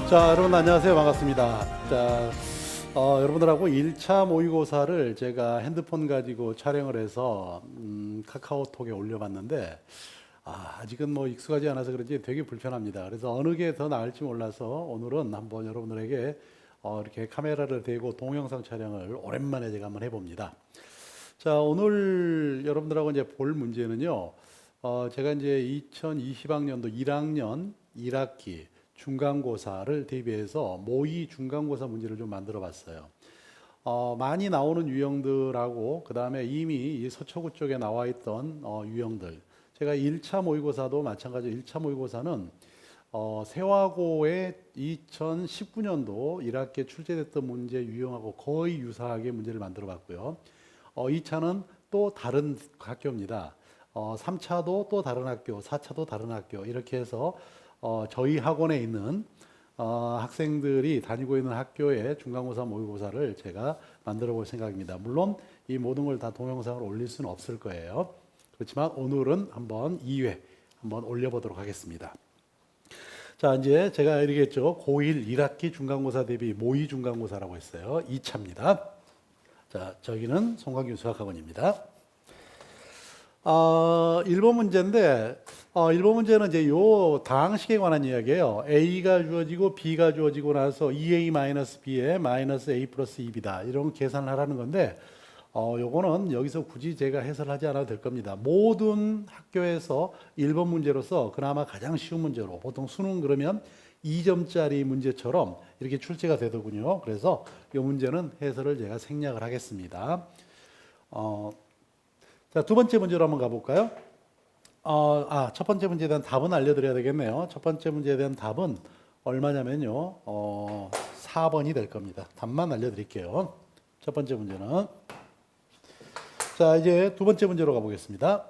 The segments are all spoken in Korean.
자, 여러분 안녕하세요. 반갑습니다. 자, 여러분들하고 1차 모의고사를 제가 핸드폰 가지고 촬영을 해서 카카오톡에 올려봤는데 아직은 뭐 익숙하지 않아서 그런지 되게 불편합니다. 그래서 어느 게 더 나을지 몰라서 오늘은 한번 여러분들에게 이렇게 카메라를 대고 동영상 촬영을 오랜만에 제가 한번 해봅니다. 자, 오늘 여러분들하고 이제 볼 문제는요. 제가 이제 2020학년도 1학년 1학기 중간고사를 대비해서 모의 중간고사 문제를 좀 만들어 봤어요. 많이 나오는 유형들하고 그 다음에 이미 이 서초구 쪽에 나와 있던 유형들, 제가 1차 모의고사도 마찬가지로 1차 모의고사는 세화고의 2019년도 1학기에 출제됐던 문제 유형하고 거의 유사하게 문제를 만들어 봤고요. 2차는 또 다른 학교입니다. 3차도 또 다른 학교, 4차도 다른 학교, 이렇게 해서 저희 학원에 있는 학생들이 다니고 있는 학교의 중간고사 모의고사를 제가 만들어 볼 생각입니다. 물론 이 모든 걸 다 동영상으로 올릴 수는 없을 거예요. 그렇지만 오늘은 한번 2회 한번 올려보도록 하겠습니다. 자, 이제 제가 얘기했죠. 고1 1학기 중간고사 대비 모의 중간고사라고 했어요. 2차입니다. 자, 저기는 송광규 수학학원입니다. 1번 문제인데, 1번 문제는 이제 요 다항식에 관한 이야기예요. A가 주어지고 B가 주어지고 나서 2A-B에 마이너스 A 플러스 2B다. 이런 계산을 하라는 건데, 요거는 여기서 굳이 제가 해설하지 않아도 될 겁니다. 모든 학교에서 1번 문제로서 그나마 가장 쉬운 문제로, 보통 수능 그러면 2점짜리 문제처럼 이렇게 출제가 되더군요. 그래서 이 문제는 해설을 제가 생략을 하겠습니다. 자, 두 번째 문제로 한번 가볼까요? 첫 번째 문제에 대한 답은 알려드려야 되겠네요. 첫 번째 문제에 대한 답은 얼마냐면요, 4번이 될 겁니다. 답만 알려드릴게요. 첫 번째 문제는. 자, 이제 두 번째 문제로 가보겠습니다.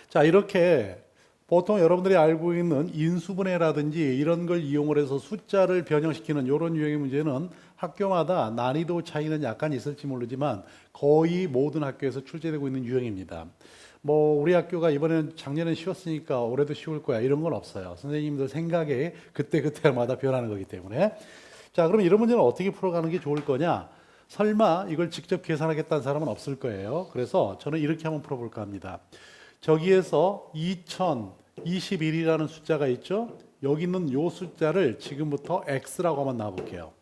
자, 이렇게 보통 여러분들이 알고 있는 인수분해라든지 이런 걸 이용을 해서 숫자를 변형시키는 이런 유형의 문제는 학교마다 난이도 차이는 약간 있을지 모르지만 거의 모든 학교에서 출제되고 있는 유형입니다. 뭐 우리 학교가 이번에는 작년에 쉬웠으니까 올해도 쉬울 거야 이런 건 없어요. 선생님들 생각에 그때마다 변하는 거기 때문에. 자, 그럼 이런 문제는 어떻게 풀어가는 게 좋을 거냐? 설마 이걸 직접 계산하겠다는 사람은 없을 거예요. 그래서 저는 이렇게 한번 풀어볼까 합니다. 저기에서 2021이라는 숫자가 있죠. 여기 있는 이 숫자를 지금부터 X라고 한번 놔볼게요.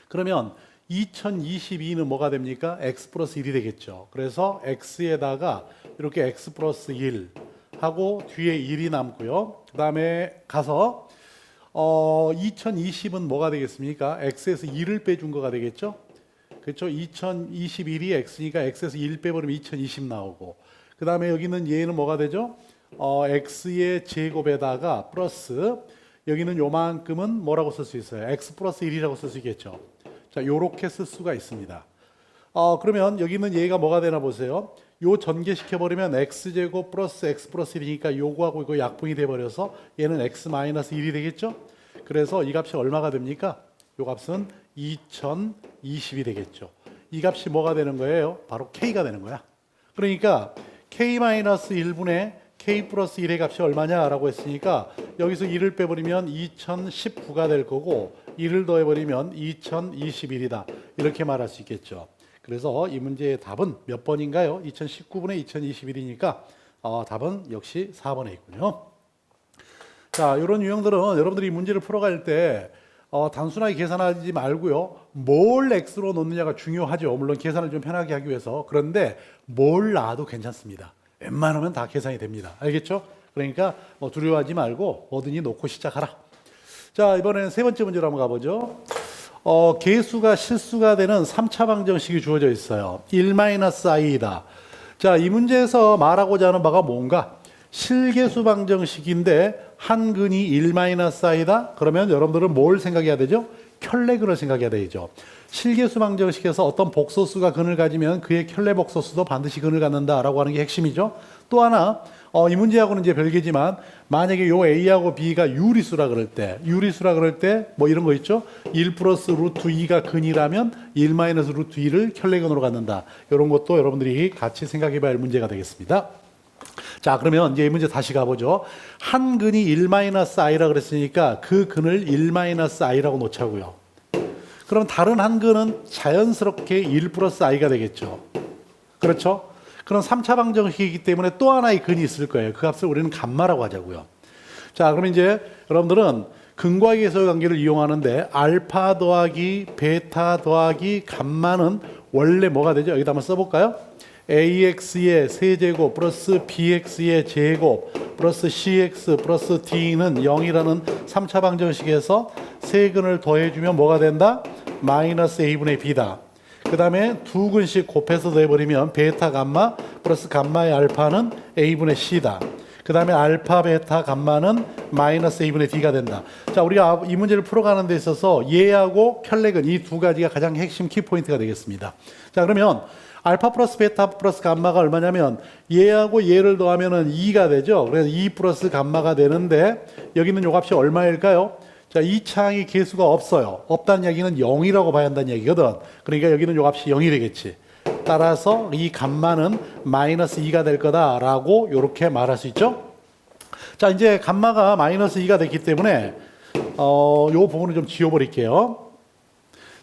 그러면 2022는 뭐가 됩니까? X 플러스 1이 되겠죠. 그래서 X에다가 이렇게 X 플러스 1 하고 뒤에 1이 남고요. 그 다음에 가서 2020은 뭐가 되겠습니까? X에서 1을 빼준 거가 되겠죠. 그렇죠? 2021이 X니까 X에서 1 빼버리면 2020 나오고, 그 다음에 여기는 얘는 뭐가 되죠? X의 제곱에다가 플러스, 여기는 요만큼은 뭐라고 쓸 수 있어요? X 플러스 1이라고 쓸 수 있겠죠. 자, 요렇게 쓸 수가 있습니다. 그러면 여기는 얘가 뭐가 되나 보세요. 요 전개시켜버리면 X제곱 플러스 X 플러스 1이니까 요거하고 이거 약분이 돼버려서 얘는 X 마이너스 1이 되겠죠. 그래서 이 값이 얼마가 됩니까? 요 값은 2020이 되겠죠. 이 값이 뭐가 되는 거예요? 바로 K가 되는 거야. 그러니까 K-1분의 K 플러스 1의 값이 얼마냐라고 했으니까 여기서 1을 빼버리면 2019가 될 거고 1을 더해버리면 2021이다. 이렇게 말할 수 있겠죠. 그래서 이 문제의 답은 몇 번인가요? 2019분의 2021이니까 답은 역시 4번에 있군요. 자, 이런 유형들은 여러분들이 이 문제를 풀어갈 때 단순하게 계산하지 말고요. 뭘 X로 놓느냐가 중요하죠. 물론 계산을 좀 편하게 하기 위해서. 그런데 뭘 놔도 괜찮습니다. 웬만하면 다 계산이 됩니다. 알겠죠? 그러니까 두려워하지 말고 뭐든지 놓고 시작하라. 자, 이번에는 세 번째 문제로 한번 가보죠. 개수가 실수가 되는 3차 방정식이 주어져 있어요. 1-i이다. 자, 이 문제에서 말하고자 하는 바가 뭔가? 실계수 방정식인데 한 근이 1-i다. 그러면 여러분들은 뭘 생각해야 되죠? 켤레근을 생각해야 되죠. 실계수 방정식에서 어떤 복소수가 근을 가지면 그의 켤레 복소수도 반드시 근을 갖는다라고 하는 게 핵심이죠. 또 하나, 이 문제하고는 이제 별개지만 만약에 요 A하고 B가 유리수라 그럴 때 뭐 이런 거 있죠. 1 플러스 루트 2가 근이라면 1 마이너스 루트 2를 켤레근으로 갖는다. 이런 것도 여러분들이 같이 생각해 봐야 할 문제가 되겠습니다. 자, 그러면 이제 이 문제 다시 가보죠. 한 근이 1-i라 그랬으니까 그 근을 1-i라고 놓자고요. 그럼 다른 한 근은 자연스럽게 1 플러스 i가 되겠죠. 그렇죠? 그럼 3차 방정식이기 때문에 또 하나의 근이 있을 거예요. 그 값을 우리는 감마라고 하자고요. 자, 그럼 이제 여러분들은 근과의 계수의 관계를 이용하는데 알파 더하기 베타 더하기 감마는 원래 뭐가 되죠? 여기다 한번 써볼까요? ax의 세제곱 플러스 bx의 제곱 플러스 cx 플러스 d는 0이라는 3차 방정식에서 세 근을 더해주면 뭐가 된다? 마이너스 a분의 b다. 그 다음에 두 근씩 곱해서 더해버리면 베타 감마 플러스 감마의 알파는 a분의 c다. 그 다음에 알파 베타 감마는 마이너스 a분의 d가 된다. 자, 우리가 이 문제를 풀어가는 데 있어서 얘하고 혈렉은 이 두 가지가 가장 핵심 키포인트가 되겠습니다. 자, 그러면 알파 플러스 베타 플러스 감마가 얼마냐면 얘하고 얘를 더하면은 2가 되죠. 그래서 2 플러스 감마가 되는데 여기는 요 값이 얼마일까요? 자, 이 창이 개수가 없어요. 없다는 얘기는 0이라고 봐야 한다는 얘기거든. 그러니까 여기는 요 값이 0이 되겠지. 따라서 이 감마는 마이너스 2가 될 거다라고 이렇게 말할 수 있죠. 자, 이제 감마가 마이너스 2가 됐기 때문에 요 부분을 좀 지워버릴게요.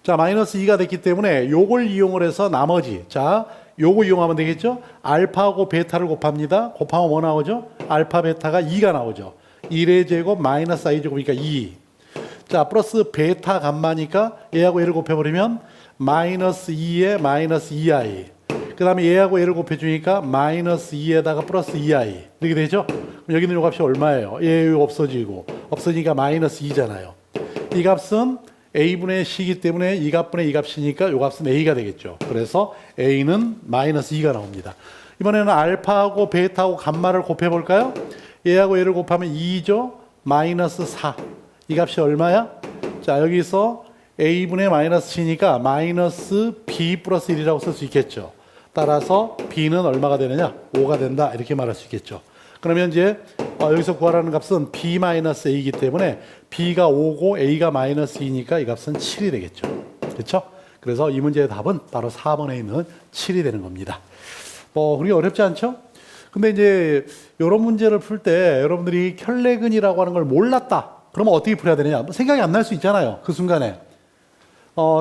자, 마이너스 2가 됐기 때문에 요걸 이용을 해서 나머지, 자, 요거 이용하면 되겠죠. 알파하고 베타를 곱합니다. 곱하면 뭐 나오죠? 알파 베타가 2가 나오죠. 1의 제곱 마이너스 i 제곱이니까 2. 자, 플러스 베타 감마니까 얘하고 얘를 곱해버리면 마이너스 2에 마이너스 2i. 그 다음에 얘하고 얘를 곱해주니까 마이너스 2에다가 플러스 2i. 이렇게 되죠? 그럼 여기는 요 값이 얼마예요? 얘 없어지고. 없어지니까 마이너스 2잖아요. 이 값은 a분의 c이기 때문에 이 값분의 이 값이니까 요 값은 a가 되겠죠. 그래서 a는 마이너스 2가 나옵니다. 이번에는 알파하고 베타하고 감마를 곱해볼까요? 얘하고 얘를 곱하면 2죠. 마이너스 4. 이 값이 얼마야? 자, 여기서 a분의 마이너스 c니까 마이너스 b 플러스 1이라고 쓸 수 있겠죠. 따라서 b는 얼마가 되느냐? 5가 된다. 이렇게 말할 수 있겠죠. 그러면 이제 여기서 구하라는 값은 b 마이너스 a이기 때문에 b가 5고 a가 마이너스 2니까 이 값은 7이 되겠죠. 그렇죠? 그래서 이 문제의 답은 바로 4번에 있는 7이 되는 겁니다. 그게 어렵지 않죠? 근데 이제 이런 문제를 풀 때 여러분들이 켤레근이라고 하는 걸 몰랐다. 그러면 어떻게 풀어야 되느냐? 생각이 안 날 수 있잖아요. 그 순간에.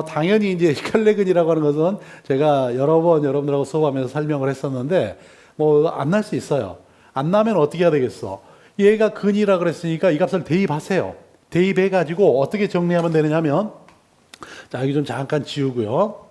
당연히 이제 켤레근이라고 하는 것은 제가 여러 번 여러분들하고 수업하면서 설명을 했었는데 안 날 수 있어요. 안 나면 어떻게 해야 되겠어? 얘가 근이라 그랬으니까 이 값을 대입하세요. 대입해 가지고 어떻게 정리하면 되느냐면, 자, 여기 좀 잠깐 지우고요.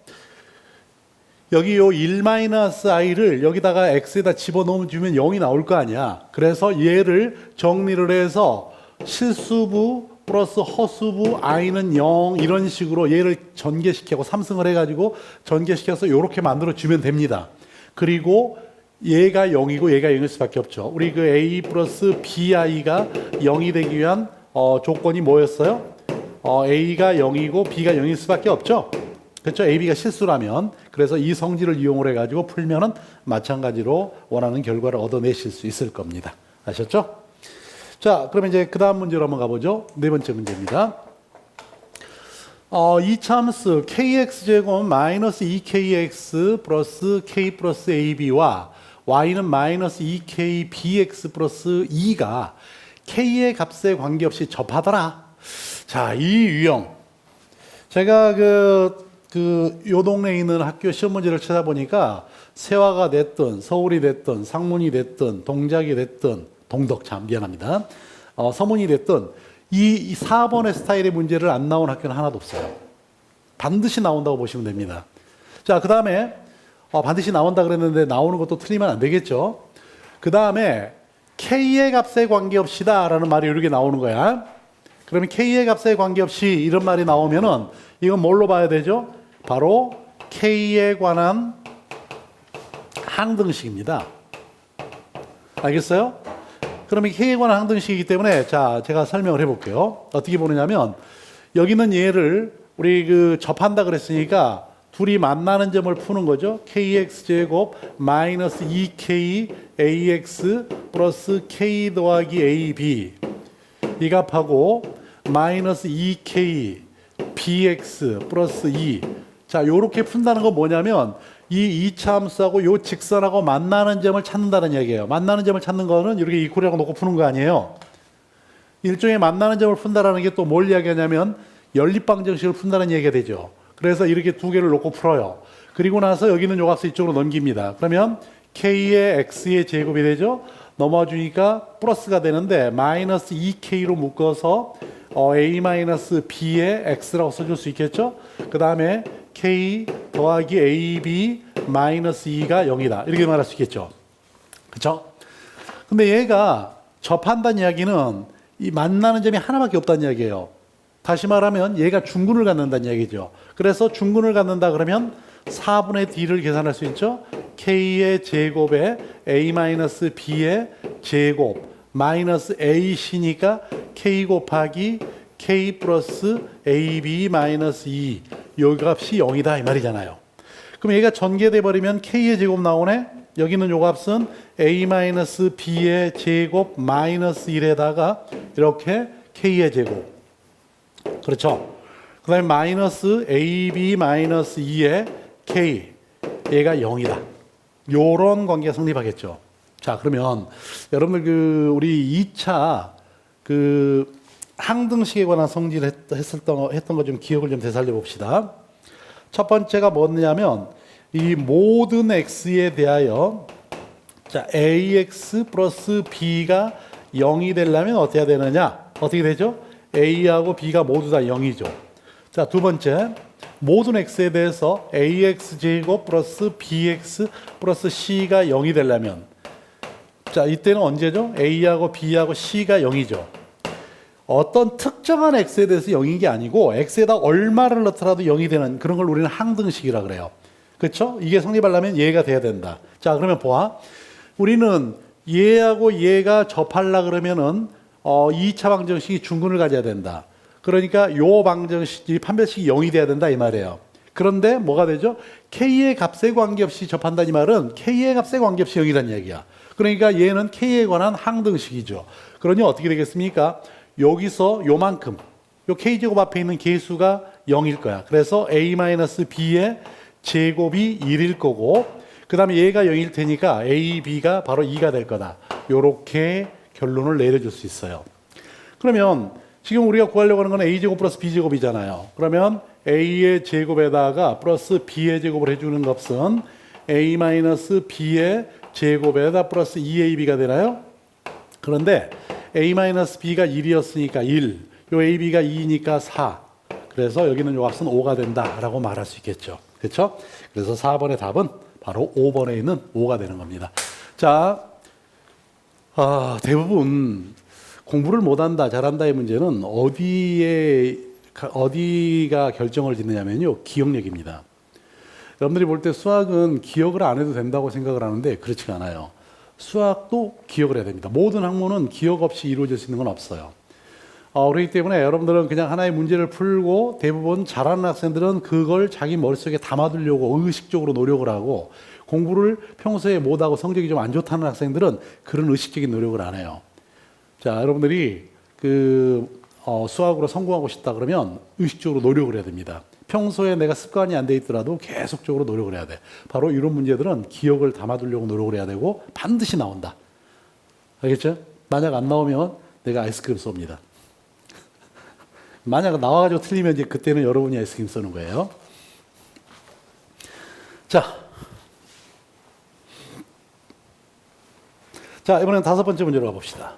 여기 요 1-i를 여기다가 x에다 집어넣으면 주면 0이 나올 거 아니야. 그래서 얘를 정리를 해서 실수부 플러스 허수부 i는 0 이런 식으로 얘를 전개시키고 3승을 해가지고 전개시켜서 이렇게 만들어 주면 됩니다. 그리고 얘가 0이고 얘가 0일 수밖에 없죠. 우리 그 a 플러스 bi가 0이 되기 위한 조건이 뭐였어요? a가 0이고 b가 0일 수밖에 없죠. 그렇죠? a, b가 실수라면. 그래서 이 성질을 이용을 해가지고 풀면은 마찬가지로 원하는 결과를 얻어내실 수 있을 겁니다. 아셨죠? 자, 그러면 이제 그 다음 문제로 한번 가보죠. 네 번째 문제입니다. 이 참수 kx제곱 마이너스 2kx 플러스 k 플러스 ab와 y는 마이너스 2k bx 플러스 2가 k의 값에 관계없이 접하더라. 자, 이 유형. 제가 요 동네에 있는 학교 시험 문제를 찾아보니까 세화가 됐든 서울이 됐든 상문이 됐든 동작이 됐든 미안합니다. 서문이 됐든 이 4번의 스타일의 문제를 안 나온 학교는 하나도 없어요. 반드시 나온다고 보시면 됩니다. 자, 그 다음에 반드시 나온다 그랬는데 나오는 것도 틀리면 안 되겠죠. 그 다음에 K의 값에 관계없이다 라는 말이 이렇게 나오는 거야. 그러면 K의 값에 관계없이 이런 말이 나오면은 이건 뭘로 봐야 되죠? 바로 K에 관한 항등식입니다. 알겠어요? 그러면 K에 관한 항등식이기 때문에 자, 제가 설명을 해볼게요. 어떻게 보느냐면 여기는 얘를 우리 접한다 그랬으니까 둘이 만나는 점을 푸는 거죠. kx제곱 마이너스 2k ax 플러스 k 더하기 ab 이 값하고 마이너스 2k bx 플러스 2 자, 요렇게 푼다는 건 뭐냐면 이 2차 함수하고 요 직선하고 만나는 점을 찾는다는 얘기예요. 만나는 점을 찾는 거는 이렇게 이퀄이라고 놓고 푸는 거 아니에요. 일종의 만나는 점을 푼다라는 게 또 뭘 이야기하냐면 연립방정식을 푼다는 얘기가 되죠. 그래서 이렇게 두 개를 놓고 풀어요. 그리고 나서 여기 있는 요 값을 이쪽으로 넘깁니다. 그러면 k의 x의 제곱이 되죠. 넘어주니까 플러스가 되는데 마이너스 2k로 묶어서 a-b의 x라고 써줄 수 있겠죠. 그 다음에 k 더하기 ab 마이너스 2가 0이다. 이렇게 말할 수 있겠죠. 그렇죠? 근데 얘가 접한다는 이야기는 이 만나는 점이 하나밖에 없다는 이야기예요. 다시 말하면 얘가 중근을 갖는다는 이야기죠. 그래서 중근을 갖는다 그러면 4분의 d를 계산할 수 있죠. k의 제곱에 a-b의 제곱 마이너스 ac니까 k 곱하기 k 플러스 ab 마이너스 2 요 값이 0이다 이 말이잖아요. 그럼 얘가 전개돼 버리면 k의 제곱 나오네. 여기 있는 요 값은 a-b의 제곱 마이너스 1에다가 이렇게 k의 제곱. 그렇죠. 그 다음에 마이너스 ab 마이너스 2의 k. 얘가 0이다. 요런 관계가 성립하겠죠. 자, 그러면 여러분들 우리 2차 항등식에 관한 성질을 했던 거 좀 기억을 좀 되살려 봅시다. 첫 번째가 뭐냐면 이 모든 x에 대하여 자, ax 플러스 b가 0이 되려면 어떻게 해야 되느냐? 어떻게 되죠? a하고 b가 모두 다 0이죠. 자, 두 번째, 모든 x에 대해서 ax 제곱 플러스 bx 플러스 c가 0이 되려면 자, 이때는 언제죠? a하고 b하고 c가 0이죠. 어떤 특정한 x에 대해서 0인 게 아니고 x에다 얼마를 넣더라도 0이 되는 그런 걸 우리는 항등식이라 그래요. 그렇죠? 이게 성립하려면 얘가 돼야 된다. 자, 그러면 보아. 우리는 얘하고 얘가 접하려 그러면은 2차 방정식이 중근을 가져야 된다. 그러니까 요 방정식이 판별식이 0이 돼야 된다 이 말이에요. 그런데 뭐가 되죠? k의 값에 관계없이 접한다는 말은 k의 값에 관계없이 0이라는 얘기야. 그러니까 얘는 k에 관한 항등식이죠. 그러니 어떻게 되겠습니까? 여기서 요만큼 요 k제곱 앞에 있는 개수가 0일 거야. 그래서 a-b의 제곱이 1일 거고 그 다음에 얘가 0일 테니까 a, b가 바로 2가 될 거다. 요렇게 결론을 내려줄 수 있어요. 그러면 지금 우리가 구하려고 하는 건 a제곱 플러스 b제곱이잖아요. 그러면 a의 제곱에다가 플러스 b의 제곱을 해주는 값은 a-b의 제곱에다 플러스 2ab가 되나요? 그런데 a-b가 1이었으니까 1, 요 ab가 2니까 4. 그래서 여기는 요 값은 5가 된다라고 말할 수 있겠죠. 그렇죠? 그래서 4번의 답은 바로 5번에 있는 5가 되는 겁니다. 자, 대부분 공부를 못한다, 잘한다의 문제는 어디가 결정을 짓느냐면요, 기억력입니다. 여러분들이 볼 때 수학은 기억을 안 해도 된다고 생각을 하는데 그렇지가 않아요. 수학도 기억을 해야 됩니다. 모든 학문은 기억 없이 이루어질 수 있는 건 없어요. 그렇기 때문에 여러분들은 그냥 하나의 문제를 풀고 대부분 잘하는 학생들은 그걸 자기 머릿속에 담아두려고 의식적으로 노력을 하고 공부를 평소에 못하고 성적이 좀 안 좋다는 학생들은 그런 의식적인 노력을 안 해요. 자, 여러분들이 수학으로 성공하고 싶다 그러면 의식적으로 노력을 해야 됩니다. 평소에 내가 습관이 안 돼 있더라도 계속적으로 노력을 해야 돼. 바로 이런 문제들은 기억을 담아두려고 노력을 해야 되고 반드시 나온다. 알겠죠? 만약 안 나오면 내가 아이스크림 쏩니다. 만약 나와가지고 틀리면 이제 그때는 여러분이 아이스크림 쏘는 거예요. 자, 이번엔 5번째 문제로 가봅시다.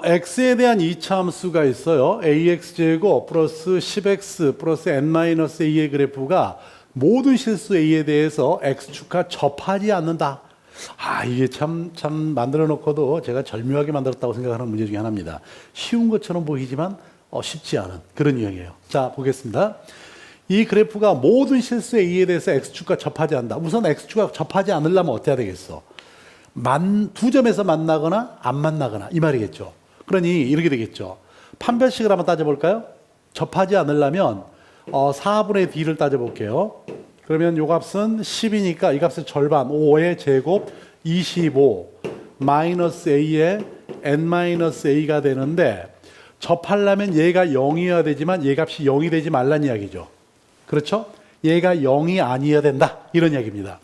x에 대한 2차 함수가 있어요. ax제곱 플러스 10x 플러스 n-a의 그래프가 모든 실수 a에 대해서 x축과 접하지 않는다. 이게 참 만들어 놓고도 제가 절묘하게 만들었다고 생각하는 문제 중에 하나입니다. 쉬운 것처럼 보이지만 쉽지 않은 그런 유형이에요. 자, 보겠습니다. 이 그래프가 모든 실수 a에 대해서 x축과 접하지 않는다. 우선 x축과 접하지 않으려면 어떻게 해야 되겠어? 두 점에서 만나거나 안 만나거나 이 말이겠죠. 그러니 이렇게 되겠죠. 판별식을 한번 따져볼까요? 접하지 않으려면 4분의 d를 따져볼게요. 그러면 요 값은 10이니까 이 값의 절반 5의 제곱 25 마이너스 a의 n-a가 되는데 접하려면 얘가 0이어야 되지만 얘 값이 0이 되지 말란 이야기죠. 그렇죠? 얘가 0이 아니어야 된다. 이런 이야기입니다.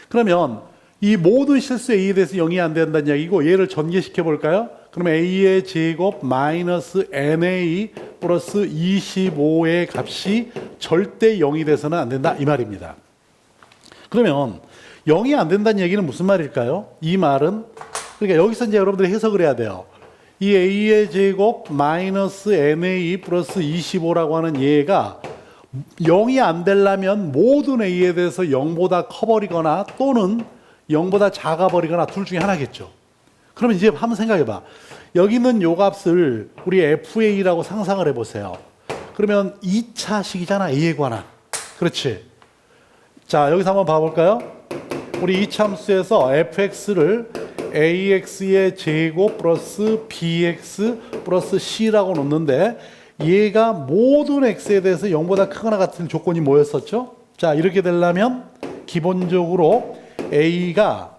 그러면 이 모든 실수 A에 대해서 0이 안 된다는 이야기고 얘를 전개시켜 볼까요? 그럼 A의 제곱 마이너스 NA 플러스 25의 값이 절대 0이 돼서는 안 된다. 이 말입니다. 그러면 0이 안 된다는 얘기는 무슨 말일까요? 이 말은 그러니까 여기서 이제 여러분들이 해석을 해야 돼요. 이 A의 제곱 마이너스 NA 플러스 25라고 하는 얘가 0이 안 되려면 모든 A에 대해서 0보다 커버리거나 또는 0보다 작아버리거나 둘 중에 하나겠죠. 그러면 이제 한번 생각해봐. 여기 있는 요 값을 우리 FA라고 상상을 해보세요. 그러면 2차식이잖아. A에 관한. 그렇지. 자, 여기서 한번 봐볼까요? 우리 이차함수에서 fx를 ax의 제곱 플러스 bx 플러스 c라고 놓는데 얘가 모든 x에 대해서 0보다 크거나 같은 조건이 뭐였었죠? 자, 이렇게 되려면 기본적으로 a가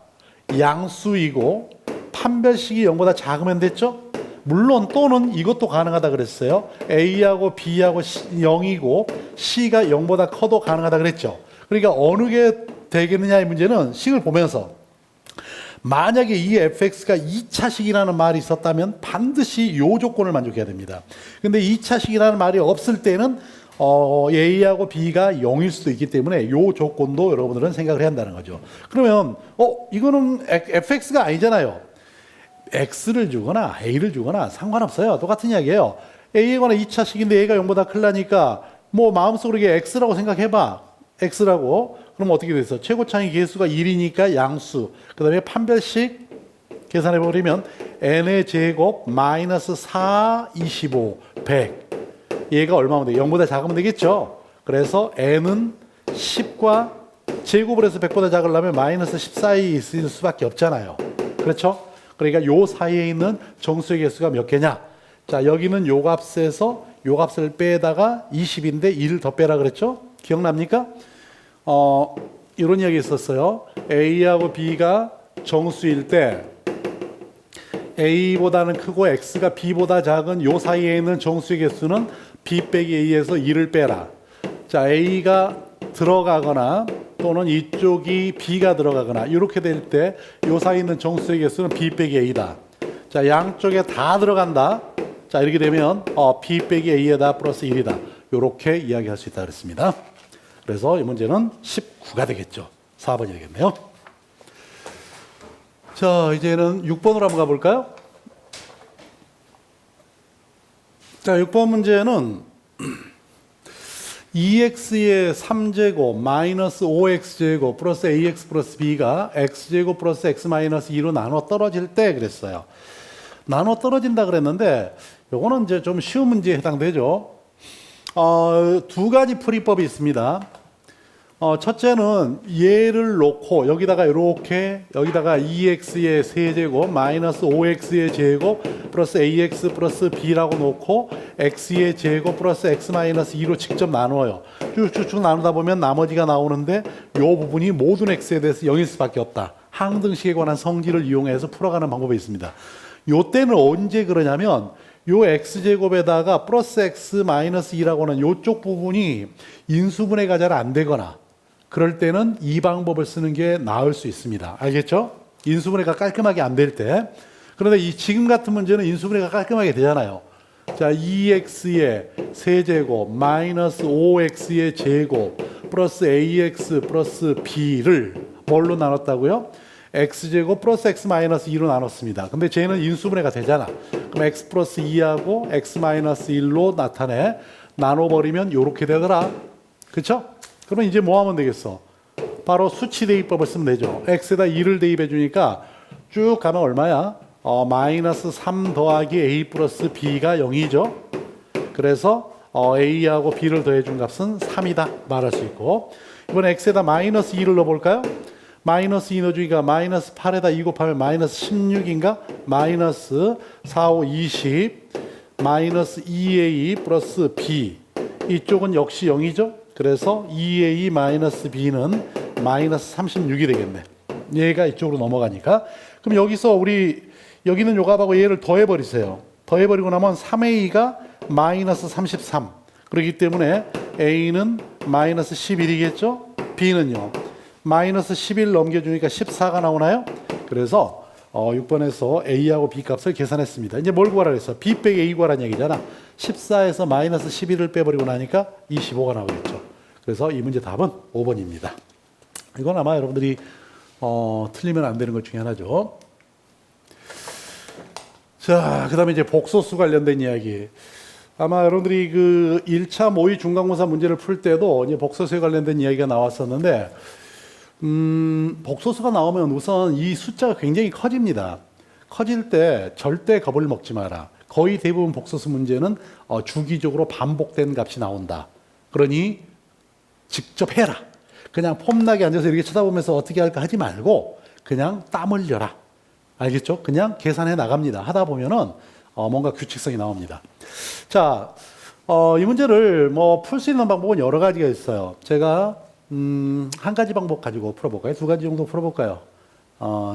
양수이고 판별식이 0보다 작으면 됐죠? 물론 또는 이것도 가능하다 그랬어요. a하고 b하고 0이고 c가 0보다 커도 가능하다 그랬죠. 그러니까 어느 게 되겠느냐의 문제는 식을 보면서 만약에 이 fx가 2차식이라는 말이 있었다면 반드시 이 조건을 만족해야 됩니다. 근데 2차식이라는 말이 없을 때는 a하고 b가 0일 수도 있기 때문에 이 조건도 여러분들은 생각을 해야 한다는 거죠. 그러면 이거는 fx가 아니잖아요. x를 주거나 a를 주거나 상관없어요. 똑같은 이야기예요. a에 관한 2차식인데 a가 0보다 크려니까 뭐 마음속으로 이게 x라고 생각해봐. x라고. 그럼 어떻게 됐어? 최고차의 개수가 1이니까 양수. 그 다음에 판별식 계산해버리면 n의 제곱 마이너스 4, 25, 100. 얘가 얼마면 돼? 0보다 작으면 되겠죠? 그래서 n은 10과 제곱을 해서 100보다 작으려면 마이너스 10 사이에 있을 수밖에 없잖아요. 그렇죠? 그러니까 요 사이에 있는 정수의 개수가 몇 개냐? 자, 여기는 요 값에서 요 값을 빼다가 20인데 1을 더 빼라 그랬죠? 기억납니까? 이런 이야기 있었어요. A하고 B가 정수일 때 A보다는 크고 X가 B보다 작은 요 사이에 있는 정수의 개수는 B 빼기 A에서 2를 빼라. 자, A가 들어가거나 또는 이쪽이 B가 들어가거나 이렇게 될 때 요 사이에 있는 정수의 개수는 B 빼기 A다. 자, 양쪽에 다 들어간다. 자, 이렇게 되면 B 빼기 A에다 플러스 1이다. 이렇게 이야기할 수 있다 그랬습니다. 그래서 이 문제는 19가 되겠죠. 4번이 되겠네요. 자, 이제는 6번으로 한번 가볼까요? 자, 6번 문제는 2x의 3제곱 마이너스 5x제곱 플러스 ax 플러스 b가 x제곱 플러스 x 마이너스 2로 나눠 떨어질 때 그랬어요. 나눠 떨어진다 그랬는데 요거는 이제 좀 쉬운 문제에 해당되죠. 두 가지 풀이법이 있습니다. 첫째는 얘를 놓고 여기다가 이렇게 여기다가 2x의 세제곱 마이너스 5x의 제곱 플러스 ax 플러스 b라고 놓고 x의 제곱 플러스 x 마이너스 2로 직접 나누어요. 쭉쭉쭉 나누다 보면 나머지가 나오는데 이 부분이 모든 x에 대해서 0일 수밖에 없다. 항등식에 관한 성질을 이용해서 풀어가는 방법이 있습니다. 요 때는 언제 그러냐면 요 x제곱에다가 플러스 x 마이너스 2라고 하는 요쪽 부분이 인수분해가 잘 안 되거나 그럴 때는 이 방법을 쓰는 게 나을 수 있습니다. 알겠죠? 인수분해가 깔끔하게 안 될 때. 그런데 지금 같은 문제는 인수분해가 깔끔하게 되잖아요. 자, 2x의 세제곱 마이너스 5x의 제곱 플러스 ax 플러스 b를 뭘로 나눴다고요? x제곱 플러스 x 마이너스 2로 나눴습니다. 근데 쟤는 인수분해가 되잖아. 그럼 x 플러스 2하고 x 마이너스 1로 나눠버리면 이렇게 되더라. 그쵸? 그러면 이제 뭐 하면 되겠어? 바로 수치 대입법을 쓰면 되죠. x에다 2를 대입해 주니까 쭉 가면 얼마야? 마이너스 3 더하기 a 플러스 b가 0이죠. 그래서 a하고 b를 더해 준 값은 3이다 말할 수 있고, 이번에 x에다 마이너스 2를 넣어볼까요? 마이너스 2 넣어주기가 마이너스 8에다 2 곱하면 마이너스 16인가? 마이너스 4, 5, 20 마이너스 2a 플러스 b, 이쪽은 역시 0이죠. 그래서 2a 마이너스 b는 마이너스 36이 되겠네. 얘가 이쪽으로 넘어가니까. 그럼 여기서 우리 여기는 요 값하고 얘를 더해버리세요. 더해버리고 나면 3a가 마이너스 33. 그렇기 때문에 a는 마이너스 11이겠죠? b는요. 마이너스 11 넘겨주니까 14가 나오나요? 그래서 6번에서 a하고 b 값을 계산했습니다. 이제 뭘 구하라 그랬어? b 빼기 a 구하라는 얘기잖아. 14에서 마이너스 11을 빼버리고 나니까 25가 나오겠죠. 그래서 이 문제 답은 5번입니다. 이건 아마 여러분들이 틀리면 안 되는 것 중에 하나죠. 자, 그 다음에 이제 복소수 관련된 이야기. 아마 여러분들이 그 1차 모의 중간고사 문제를 풀 때도 이제 복소수에 관련된 이야기가 나왔었는데, 복소수가 나오면 우선 이 숫자가 굉장히 커집니다. 커질 때 절대 겁을 먹지 마라. 거의 대부분 복소수 문제는 주기적으로 반복된 값이 나온다. 그러니 직접 해라. 그냥 폼나게 앉아서 이렇게 쳐다보면서 어떻게 할까 하지 말고 그냥 땀 흘려라. 알겠죠? 그냥 계산해 나갑니다. 하다 보면은 뭔가 규칙성이 나옵니다. 자, 이 문제를 풀 수 있는 방법은 여러 가지가 있어요. 제가 한 가지 방법 가지고 풀어볼까요? 두 가지 정도 풀어볼까요?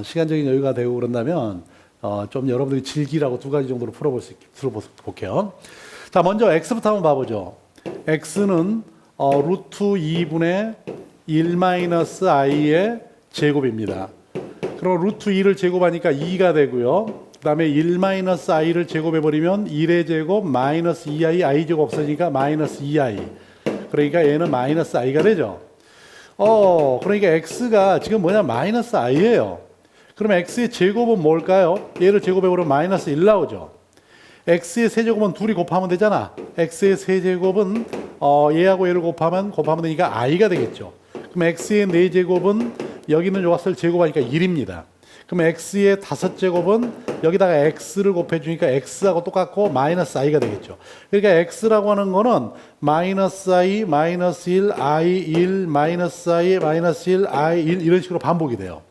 시간적인 여유가 되고 그런다면 좀 여러분들이 즐기라고 두 가지 정도로 풀어볼게요. 자, 먼저 x부터 한번 봐보죠. x는 루트 2분의 1-i의 제곱입니다. 그럼 루트 2를 제곱하니까 2가 되고요. 그 다음에 1-i를 제곱해버리면 1의 제곱 마이너스 2i, i 제곱 없어지니까 마이너스 2i. 그러니까 얘는 마이너스 i가 되죠. 그러니까 x가 지금 뭐냐? 마이너스 i예요. 그럼 x의 제곱은 뭘까요? 얘를 제곱해버리면 마이너스 1 나오죠. x의 세제곱은 둘이 곱하면 되잖아. x의 세제곱은 얘하고 얘를 곱하면 되니까 i가 되겠죠. 그럼 x의 4제곱은 여기 있는 요값을 제곱하니까 1입니다. 그럼 x의 5제곱은 여기다가 x를 곱해주니까 x하고 똑같고 마이너스 i가 되겠죠. 그러니까 x라고 하는 거는 마이너스 i, 마이너스 1, i 1, 마이너스 i, 마이너스 1, i 1 이런 식으로 반복이 돼요.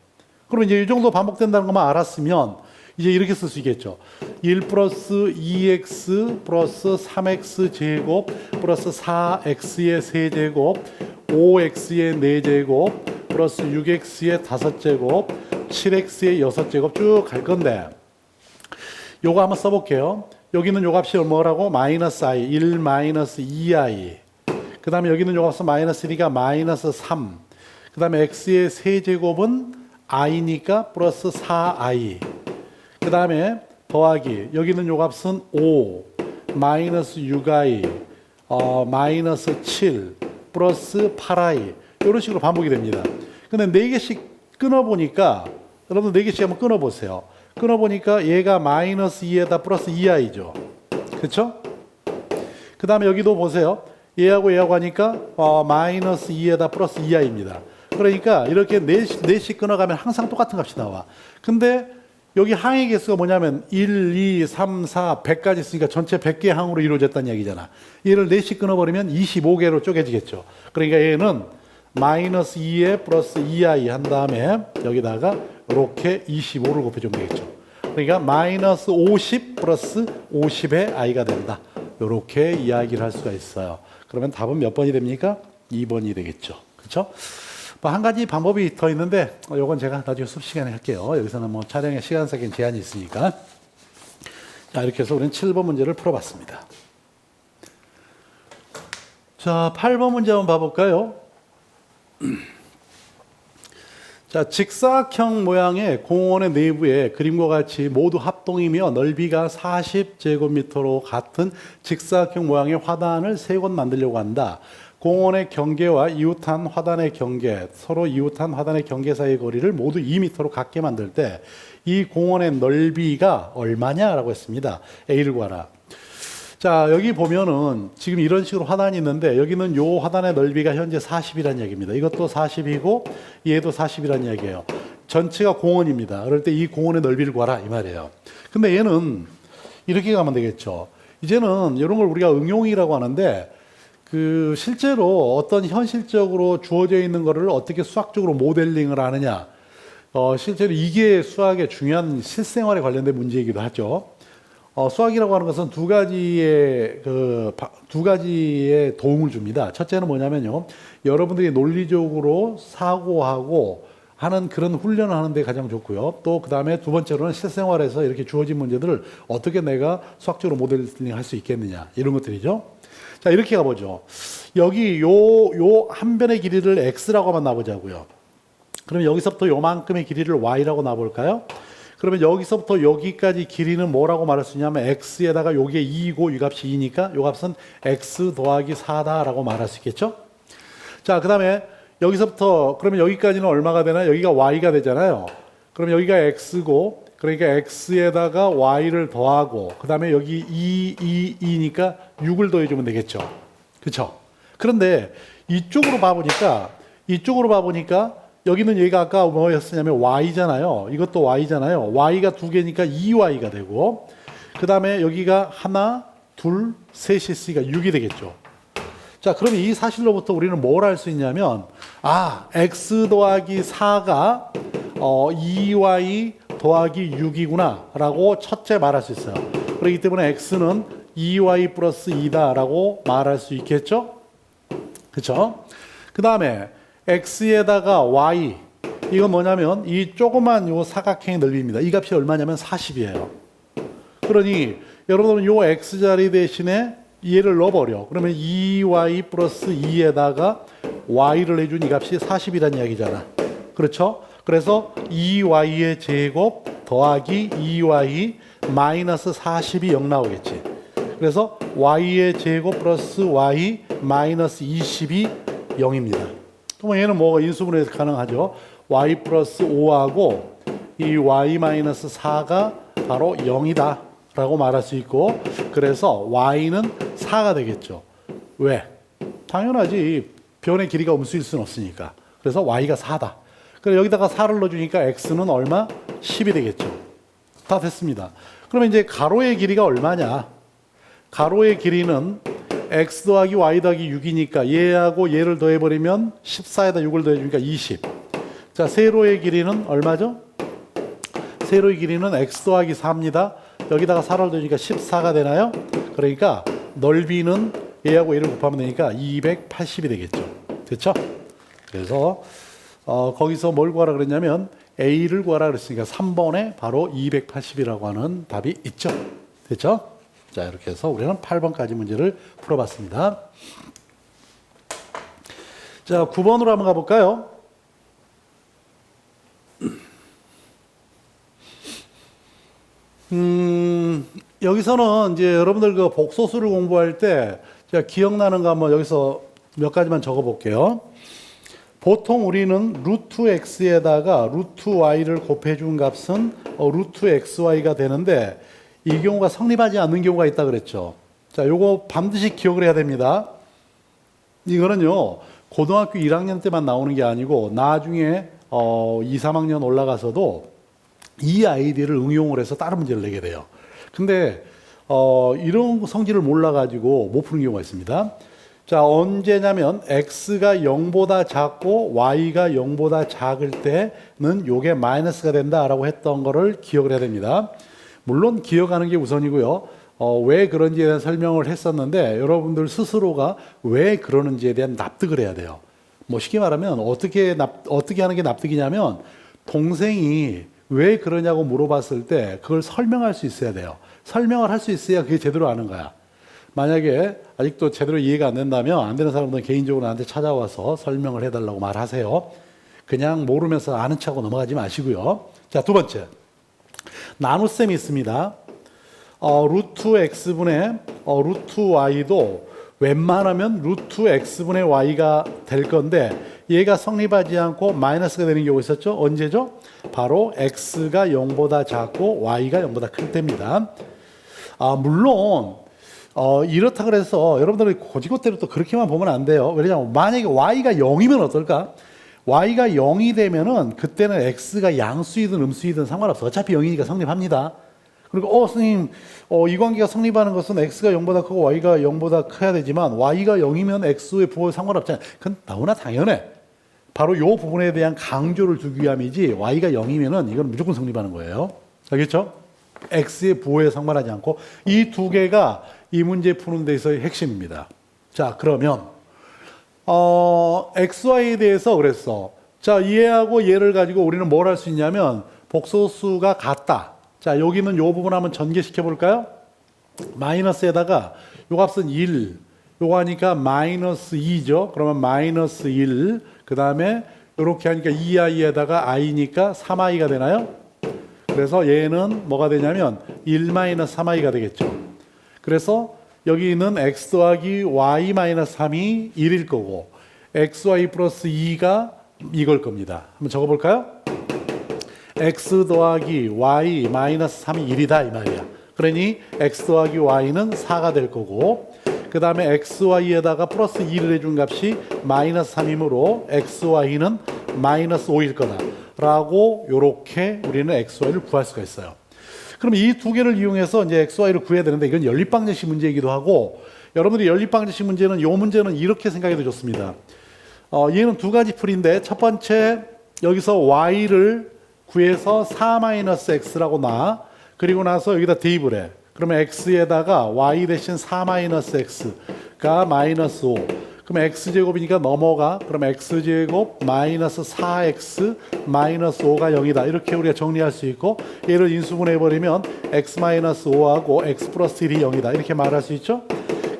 그럼 이제 이 정도 반복된다는 것만 알았으면 이제 이렇게 쓸 수 있겠죠. 1 플러스 2x 플러스 3x 제곱 플러스 4x의 세제곱 5x의 4제곱 플러스 6x의 5제곱 7x의 6제곱 쭉 갈 건데 요거 한번 써볼게요. 여기는 요 값이 뭐라고? 마이너스 i 1 마이너스 2i 그 다음에 여기는 요 값은 마이너스 1이니까 마이너스 3 그 다음에 x의 세제곱은 i니까 플러스 4i 그 다음에 더하기 여기는 요 값은 5 마이너스 6i 마이너스 7 플러스 8i 이런 식으로 반복이 됩니다. 근데 4개씩 끊어보니까 여러분 4개씩 한번 끊어보세요. 끊어보니까 얘가 마이너스 2에다 플러스 2i죠. 그렇죠? 그 다음에 여기도 보세요. 얘하고 얘하고 하니까 마이너스 2에다 플러스 2i입니다. 그러니까 이렇게 4씩 끊어가면 항상 똑같은 값이 나와. 근데 여기 항의 개수가 뭐냐면 1, 2, 3, 4, 100까지 있으니까 전체 100개 항으로 이루어졌다는 얘기잖아. 얘를 4씩 끊어버리면 25개로 쪼개지겠죠. 그러니까 얘는 마이너스 2에 플러스 2i 한 다음에 여기다가 이렇게 25를 곱해주면 되겠죠. 그러니까 마이너스 50 플러스 50의 i가 된다. 이렇게 이야기를 할 수가 있어요. 그러면 답은 몇 번이 됩니까? 2번이 되겠죠. 그렇죠? 한 가지 방법이 더 있는데 이건 제가 나중에 수업 시간에 할게요. 여기서는 촬영의 시간적인 제한이 있으니까. 자, 이렇게 해서 우리는 7번 문제를 풀어봤습니다. 자, 8번 문제 한번 봐볼까요? 자, 직사각형 모양의 공원의 내부에 그림과 같이 모두 합동이며 넓이가 40제곱미터로 같은 직사각형 모양의 화단을 3곳 만들려고 한다. 공원의 경계와 이웃한 화단의 경계, 서로 이웃한 화단의 경계 사이의 거리를 모두 2m로 같게 만들 때 이 공원의 넓이가 얼마냐라고 했습니다. A를 구하라. 자, 여기 보면은 지금 이런 식으로 화단이 있는데 여기는 요 화단의 넓이가 현재 40이라는 얘기입니다. 이것도 40이고 얘도 40이라는 얘기예요. 전체가 공원입니다. 그럴 때 이 공원의 넓이를 구하라 이 말이에요. 근데 얘는 이렇게 가면 되겠죠. 이제는 이런 걸 우리가 응용이라고 하는데 실제로 어떤 현실적으로 주어져 있는 거를 어떻게 수학적으로 모델링을 하느냐. 실제로 이게 수학의 중요한 실생활에 관련된 문제이기도 하죠. 수학이라고 하는 것은 두 가지의 도움을 줍니다. 첫째는 뭐냐면요. 여러분들이 논리적으로 사고하고 하는 그런 훈련을 하는 데 가장 좋고요. 또 그다음에 두 번째로는 실생활에서 이렇게 주어진 문제들을 어떻게 내가 수학적으로 모델링 할 수 있겠느냐 이런 것들이죠. 자, 이렇게 가보죠. 여기 요 한 변의 길이를 x라고만 놔보자고요. 그럼 여기서부터 요만큼의 길이를 y라고 놔볼까요? 그러면 여기서부터 여기까지 길이는 뭐라고 말할 수 있냐면 x에다가 요게 2이고 이 값이 2니까 요 값은 x 더하기 4다라고 말할 수 있겠죠? 자, 그 다음에 여기서부터 그러면 여기까지는 얼마가 되나? 여기가 y가 되잖아요. 그럼 여기가 x고 그러니까 x에다가 y를 더하고 그 다음에 여기 2니까 6을 더해주면 되겠죠. 그렇죠? 그런데 이쪽으로 봐보니까 여기는 얘가 아까 뭐였었냐면 y잖아요. 이것도 y잖아요. y가 두 개니까 2y가 되고 그 다음에 여기가 하나, 둘, 셋이 있으니까 6이 되겠죠. 자, 그러면 이 사실로부터 우리는 뭘 알 수 있냐면 x 더하기 4가 2y 더하기 6이구나 라고 첫째 말할 수 있어요. 그렇기 때문에 x는 2y 플러스 2다 라고 말할 수 있겠죠. 그렇죠? 그 다음에 x에다가 y, 이건 뭐냐면 이 조그만 요 사각형의 넓이입니다. 이 값이 얼마냐면 40이에요. 그러니 여러분은 요 x자리 대신에 얘를 넣어버려. 그러면 2y 플러스 2에다가 y를 해준 이 값이 40이라는 이야기잖아. 그렇죠? 그래서 2y의 제곱 더하기 2y 마이너스 40이 0 나오겠지. 그래서 y의 제곱 플러스 y 마이너스 20이 0입니다. 그럼 얘는 뭐가 인수분해해서 가능하죠. y 플러스 5하고 이 y 마이너스 4가 바로 0이다 라고 말할 수 있고 그래서 y는 4가 되겠죠. 왜? 당연하지. 변의 길이가 음수일 수는 없으니까. 그래서 y가 4다. 그래서 여기다가 4를 넣어주니까 x는 얼마? 10이 되겠죠. 다 됐습니다. 그러면 이제 가로의 길이가 얼마냐? 가로의 길이는 x 더하기 y 더하기 6이니까 얘하고 얘를 더해버리면 14에다 6을 더해주니까 20. 자, 세로의 길이는 얼마죠? 세로의 길이는 x 더하기 4입니다. 여기다가 4를 더해주니까 14가 되나요? 그러니까 넓이는 얘하고 얘를 곱하면 되니까 280이 되겠죠. 됐죠? 그래서 거기서 뭘 구하라 그랬냐면 A를 구하라 그랬으니까 3번에 바로 280이라고 하는 답이 있죠. 됐죠? 자, 이렇게 해서 우리는 8번까지 문제를 풀어봤습니다. 자, 9번으로 한번 가볼까요? 여기서는 이제 여러분들 그 복소수를 공부할 때 제가 기억나는 거 한번 여기서 몇 가지만 적어 볼게요. 보통 우리는 루트 x에다가 루트 y를 곱해준 값은 루트 xy가 되는데 이 경우가 성립하지 않는 경우가 있다 그랬죠. 자, 요거 반드시 기억을 해야 됩니다. 이거는요, 고등학교 1학년 때만 나오는 게 아니고 나중에 2, 3학년 올라가서도 이 아이디어를 응용을 해서 다른 문제를 내게 돼요. 근데 이런 성질을 몰라가지고 못 푸는 경우가 있습니다. 자, 언제냐면 x가 0보다 작고 y가 0보다 작을 때는 요게 마이너스가 된다라고 했던 거를 기억을 해야 됩니다. 물론 기억하는 게 우선이고요. 왜 그런지에 대한 설명을 했었는데 여러분들 스스로가 왜 그러는지에 대한 납득을 해야 돼요. 뭐 쉽게 말하면 어떻게 하는 게 납득이냐면 동생이 왜 그러냐고 물어봤을 때 그걸 설명할 수 있어야 돼요. 설명을 할 수 있어야 그게 제대로 아는 거야. 만약에 아직도 제대로 이해가 안 된다면 안 되는 사람들은 개인적으로 나한테 찾아와서 설명을 해달라고 말하세요. 그냥 모르면서 아는 척하고 넘어가지 마시고요. 자, 두 번째. 나눗셈이 있습니다. 루트 x분의 루트 y도 웬만하면 루트 x분의 y가 될 건데 얘가 성립하지 않고 마이너스가 되는 경우가 있었죠. 언제죠? 바로 x가 0보다 작고 y가 0보다 클 때입니다. 물론 이렇다 그래서 여러분들이 고지고대로 또 그렇게만 보면 안 돼요. 왜냐하면 만약에 y가 0이면 어떨까? y가 0이 되면은 그때는 x가 양수이든 음수이든 상관없어. 어차피 0이니까 성립합니다. 그리고 선생님 이 관계가 성립하는 것은 x가 0보다 크고 y가 0보다 커야 되지만 y가 0이면 x의 부호에 상관없잖아요. 그건 너무나 당연해. 바로 이 부분에 대한 강조를 두기 위함이지 y가 0이면은 이건 무조건 성립하는 거예요. 알겠죠? x의 부호에 상관하지 않고 이 두 개가 이 문제 푸는 데 있어의 핵심입니다. 자, 그러면 xy에 대해서 그랬어. 자, 얘하고 얘를 가지고 우리는 뭘 할 수 있냐면 복소수가 같다. 자, 여기는 요 부분 한번 전개시켜 볼까요? 마이너스에다가 요 값은 1, 요거 하니까 마이너스 2죠. 그러면 마이너스 1, 그 다음에 이렇게 하니까 2i에다가 i니까 3i가 되나요? 그래서 얘는 뭐가 되냐면 1-3i가 되겠죠. 그래서 여기 있는 x 더하기 y-3이 1일 거고 xy 플러스 2가 이걸 겁니다. 한번 적어볼까요? x 더하기 y-3이 1이다 이 말이야. 그러니 x 더하기 y는 4가 될 거고 그 다음에 xy에다가 플러스 2를 해준 값이 마이너스 3이므로 xy는 마이너스 5일 거다 라고 요렇게 우리는 xy를 구할 수가 있어요. 그럼 이 두 개를 이용해서 이제 xy를 구해야 되는데 이건 연립방정식 문제이기도 하고 여러분들이 연립방정식 문제는 요 문제는 이렇게 생각해도 좋습니다. 얘는 두 가지 풀인데 첫 번째 여기서 y를 구해서 4-x라고 놔. 그리고 나서 여기다 대입을 해. 그러면 x에다가 y 대신 4-x가 마이너스 5. 그러면 x제곱이니까 넘어가. 그럼 x제곱 마이너스 4x 마이너스 5가 0이다. 이렇게 우리가 정리할 수 있고 얘를 인수분해해버리면 x 마이너스 5하고 x 플러스 1이 0이다. 이렇게 말할 수 있죠.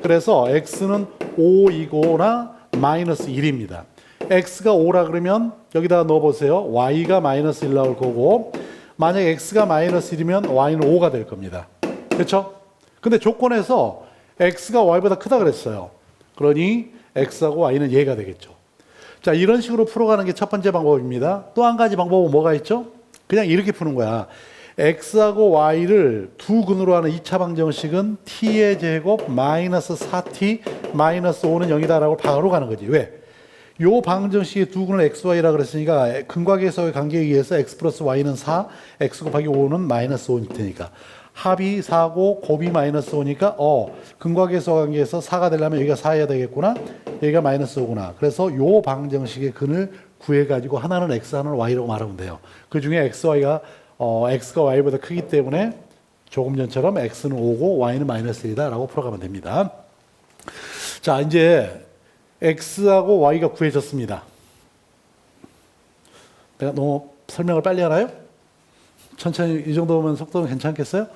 그래서 x는 5이거나 마이너스 1입니다. x가 5라 그러면 여기다가 넣어보세요. y가 마이너스 1 나올 거고 만약 x가 마이너스 1이면 y는 5가 될 겁니다. 그렇죠? 근데 조건에서 x가 y보다 크다 그랬어요. 그러니 x하고 y는 얘가 되겠죠. 자, 이런 식으로 풀어가는 게 첫 번째 방법입니다. 또 한 가지 방법은 뭐가 있죠? 그냥 이렇게 푸는 거야. x하고 y를 두 근으로 하는 2차 방정식은 t의 제곱 마이너스 4t 마이너스 5는 0이다 라고 바로 가는 거지. 왜? 요 방정식의 두 근을 xy라 그랬으니까 근과계에서의 관계에 의해서 x 플러스 y는 4, x 곱하기 5는 마이너스 5일 테니까 합이 4고 곱이 마이너스 5니까 근과계에서 관계에서 4가 되려면 여기가 4해야 되겠구나. 여기가 마이너스 5구나. 그래서 요 방정식의 근을 구해가지고 하나는 x, 하나는 y라고 말하면 돼요. 그 중에 x가 y보다 크기 때문에 조금 전처럼 x는 5고 y는 마이너스 1이다 라고 풀어가면 됩니다. 자, 이제 x하고 y가 구해졌습니다. 내가 너무 설명을 빨리 하나요? 천천히 이 정도면 속도는 괜찮겠어요?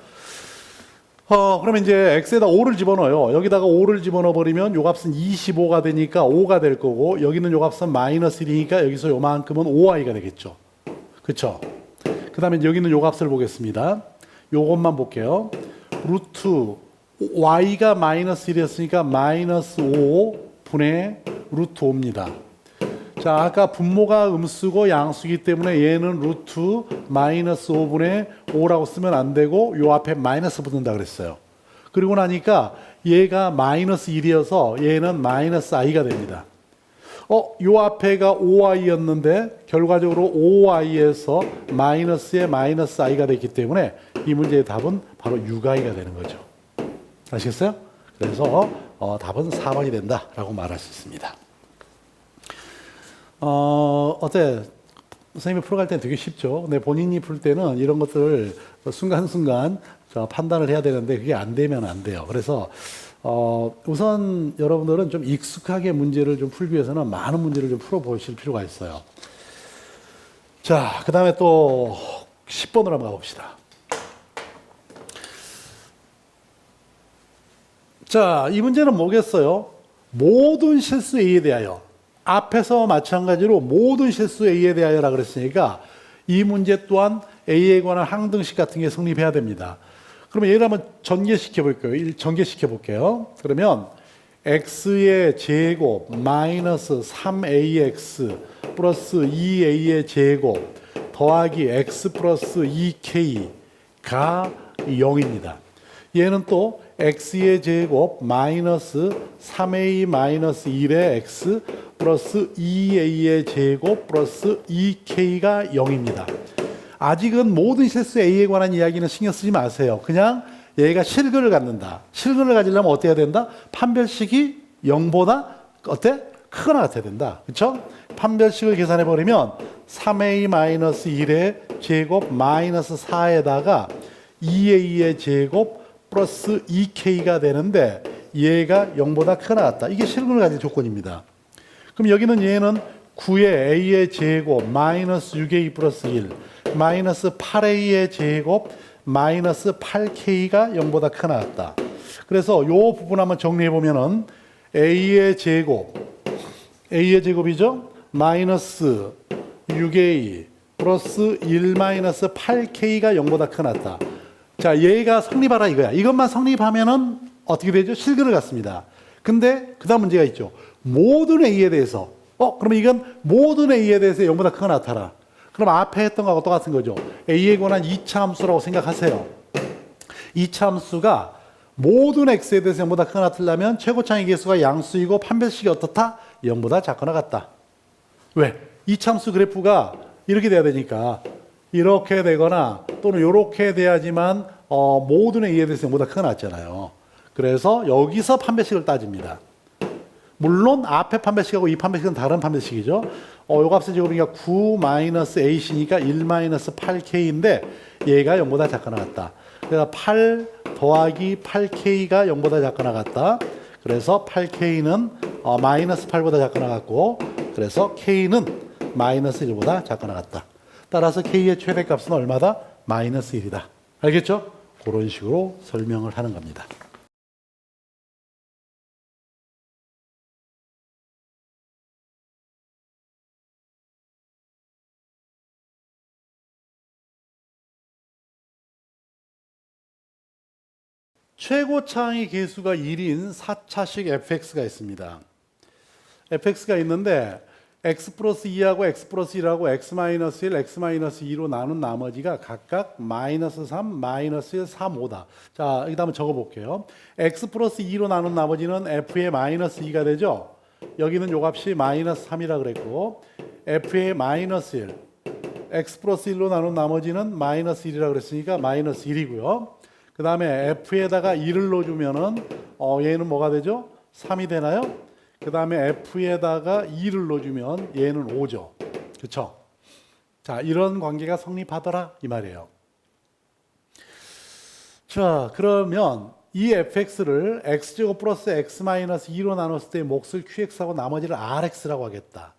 그러면 이제 x에다 5를 집어넣어요. 여기다가 5를 집어넣어 버리면 요 값은 25가 되니까 5가 될 거고 여기는 요 값은 마이너스 1이니까 여기서 요만큼은 5i가 되겠죠. 그렇죠? 그 다음에 여기는 요 값을 보겠습니다. 요것만 볼게요. 루트 y가 마이너스 1이었으니까 마이너스 5 분의 루트 5입니다. 자, 아까 분모가 음수고 양수이기 때문에 얘는 루트 마이너스 5분의 5라고 쓰면 안 되고 요 앞에 마이너스 붙는다 그랬어요. 그리고 나니까 얘가 마이너스 1이어서 얘는 마이너스 i가 됩니다. 요 앞에가 5i였는데 결과적으로 5i에서 마이너스에 마이너스 i가 됐기 때문에 이 문제의 답은 바로 6i가 되는 거죠. 아시겠어요? 그래서 답은 4번이 된다라고 말할 수 있습니다. 어때? 선생님이 풀어갈 때는 되게 쉽죠. 근데 본인이 풀 때는 이런 것들을 순간순간 판단을 해야 되는데 그게 안 되면 안 돼요. 그래서 우선 여러분들은 좀 익숙하게 문제를 좀 풀기 위해서는 많은 문제를 좀 풀어보실 필요가 있어요. 자, 그 다음에 또 10번으로 한번 가봅시다. 자, 이 문제는 뭐겠어요? 모든 실수 A에 대하여. 앞에서 마찬가지로 모든 실수 A에 대하여라 그랬으니까 이 문제 또한 A에 관한 항등식 같은 게 성립해야 됩니다. 그러면 얘를 한번 전개시켜 볼게요. 그러면 x의 제곱 마이너스 3ax 플러스 2a의 제곱 더하기 x 플러스 2k가 0입니다. 얘는 또 x의 제곱 마이너스 3a 마이너스 1의 x 플러스 2a의 제곱 플러스 2k가 0입니다. 아직은 모든 실수 a에 관한 이야기는 신경 쓰지 마세요. 그냥 얘가 실근을 갖는다. 실근을 가지려면 어때야 된다? 판별식이 0보다 어때? 크거나 같아야 된다. 그렇죠? 판별식을 계산해 버리면 3a-1의 제곱 마이너스 4에다가 2a의 제곱 플러스 2k가 되는데 얘가 0보다 크거나 같다. 이게 실근을 가질 조건입니다. 그럼 여기는 얘는 9의 a의 제곱 마이너스 6a 플러스 1 마이너스 8a의 제곱 마이너스 8k가 0보다 크나 같다. 그래서 이 부분 한번 정리해 보면은 a의 제곱이죠. 마이너스 6a 플러스 1 마이너스 8k가 0보다 크나 같다. 자, 얘가 성립하라 이거야. 이것만 성립하면은 어떻게 되죠? 실근을 갖습니다. 근데 그 다음 문제가 있죠. 모든 a에 대해서 그러면 이건 모든 a에 대해서 0보다 크게 나타나. 그럼 앞에 했던 거하고 똑같은 거죠. a에 관한 2차 함수라고 생각하세요. 2차 함수가 모든 x에 대해서 0보다 크게 나타나려면 최고차의 개수가 양수이고 판별식이 어떻다? 0보다 작거나 같다. 왜? 2차 함수 그래프가 이렇게 돼야 되니까 이렇게 되거나 또는 이렇게 돼야지만 모든 a에 대해서 0보다 크게 나왔잖아요. 그래서 여기서 판별식을 따집니다. 물론 앞에 판별식하고 이 판별식은 다른 판별식이죠. 요 값의 제곱이니까 9-ac니까 1-8k인데 얘가 0보다 작거나 같다. 그래서 8 더하기 8k가 0보다 작거나 같다. 그래서 8k는 마이너스 8보다 작거나 같고 그래서 k는 마이너스 1보다 작거나 같다. 따라서 k의 최대값은 얼마다? 마이너스 1이다. 알겠죠? 그런 식으로 설명을 하는 겁니다. 최고차의 개수가 1인 4차식 fx가 있습니다. fx가 있는데 x 플러스 2하고 x 플러스 1하고 x 마이너스 1, x 마이너스 2로 나눈 나머지가 각각 마이너스 3, 마이너스 1, 3, 5다. 자, 여기다 한번 적어볼게요. x 플러스 2로 나눈 나머지는 f의 마이너스 2가 되죠. 여기는 요 값이 마이너스 3이라 그랬고 f의 마이너스 1, x 플러스 1로 나눈 나머지는 마이너스 1이라 그랬으니까 마이너스 1이고요. 그 다음에 f에다가 2를 넣어주면은 얘는 뭐가 되죠? 3이 되나요? 그 다음에 f에다가 2를 넣어주면 얘는 5죠. 그렇죠? 자, 이런 관계가 성립하더라 이 말이에요. 자, 그러면 이 fx를 x제곱 플러스 x 마이너스 2로 나눴을 때 몫을 qx하고 나머지를 rx라고 하겠다.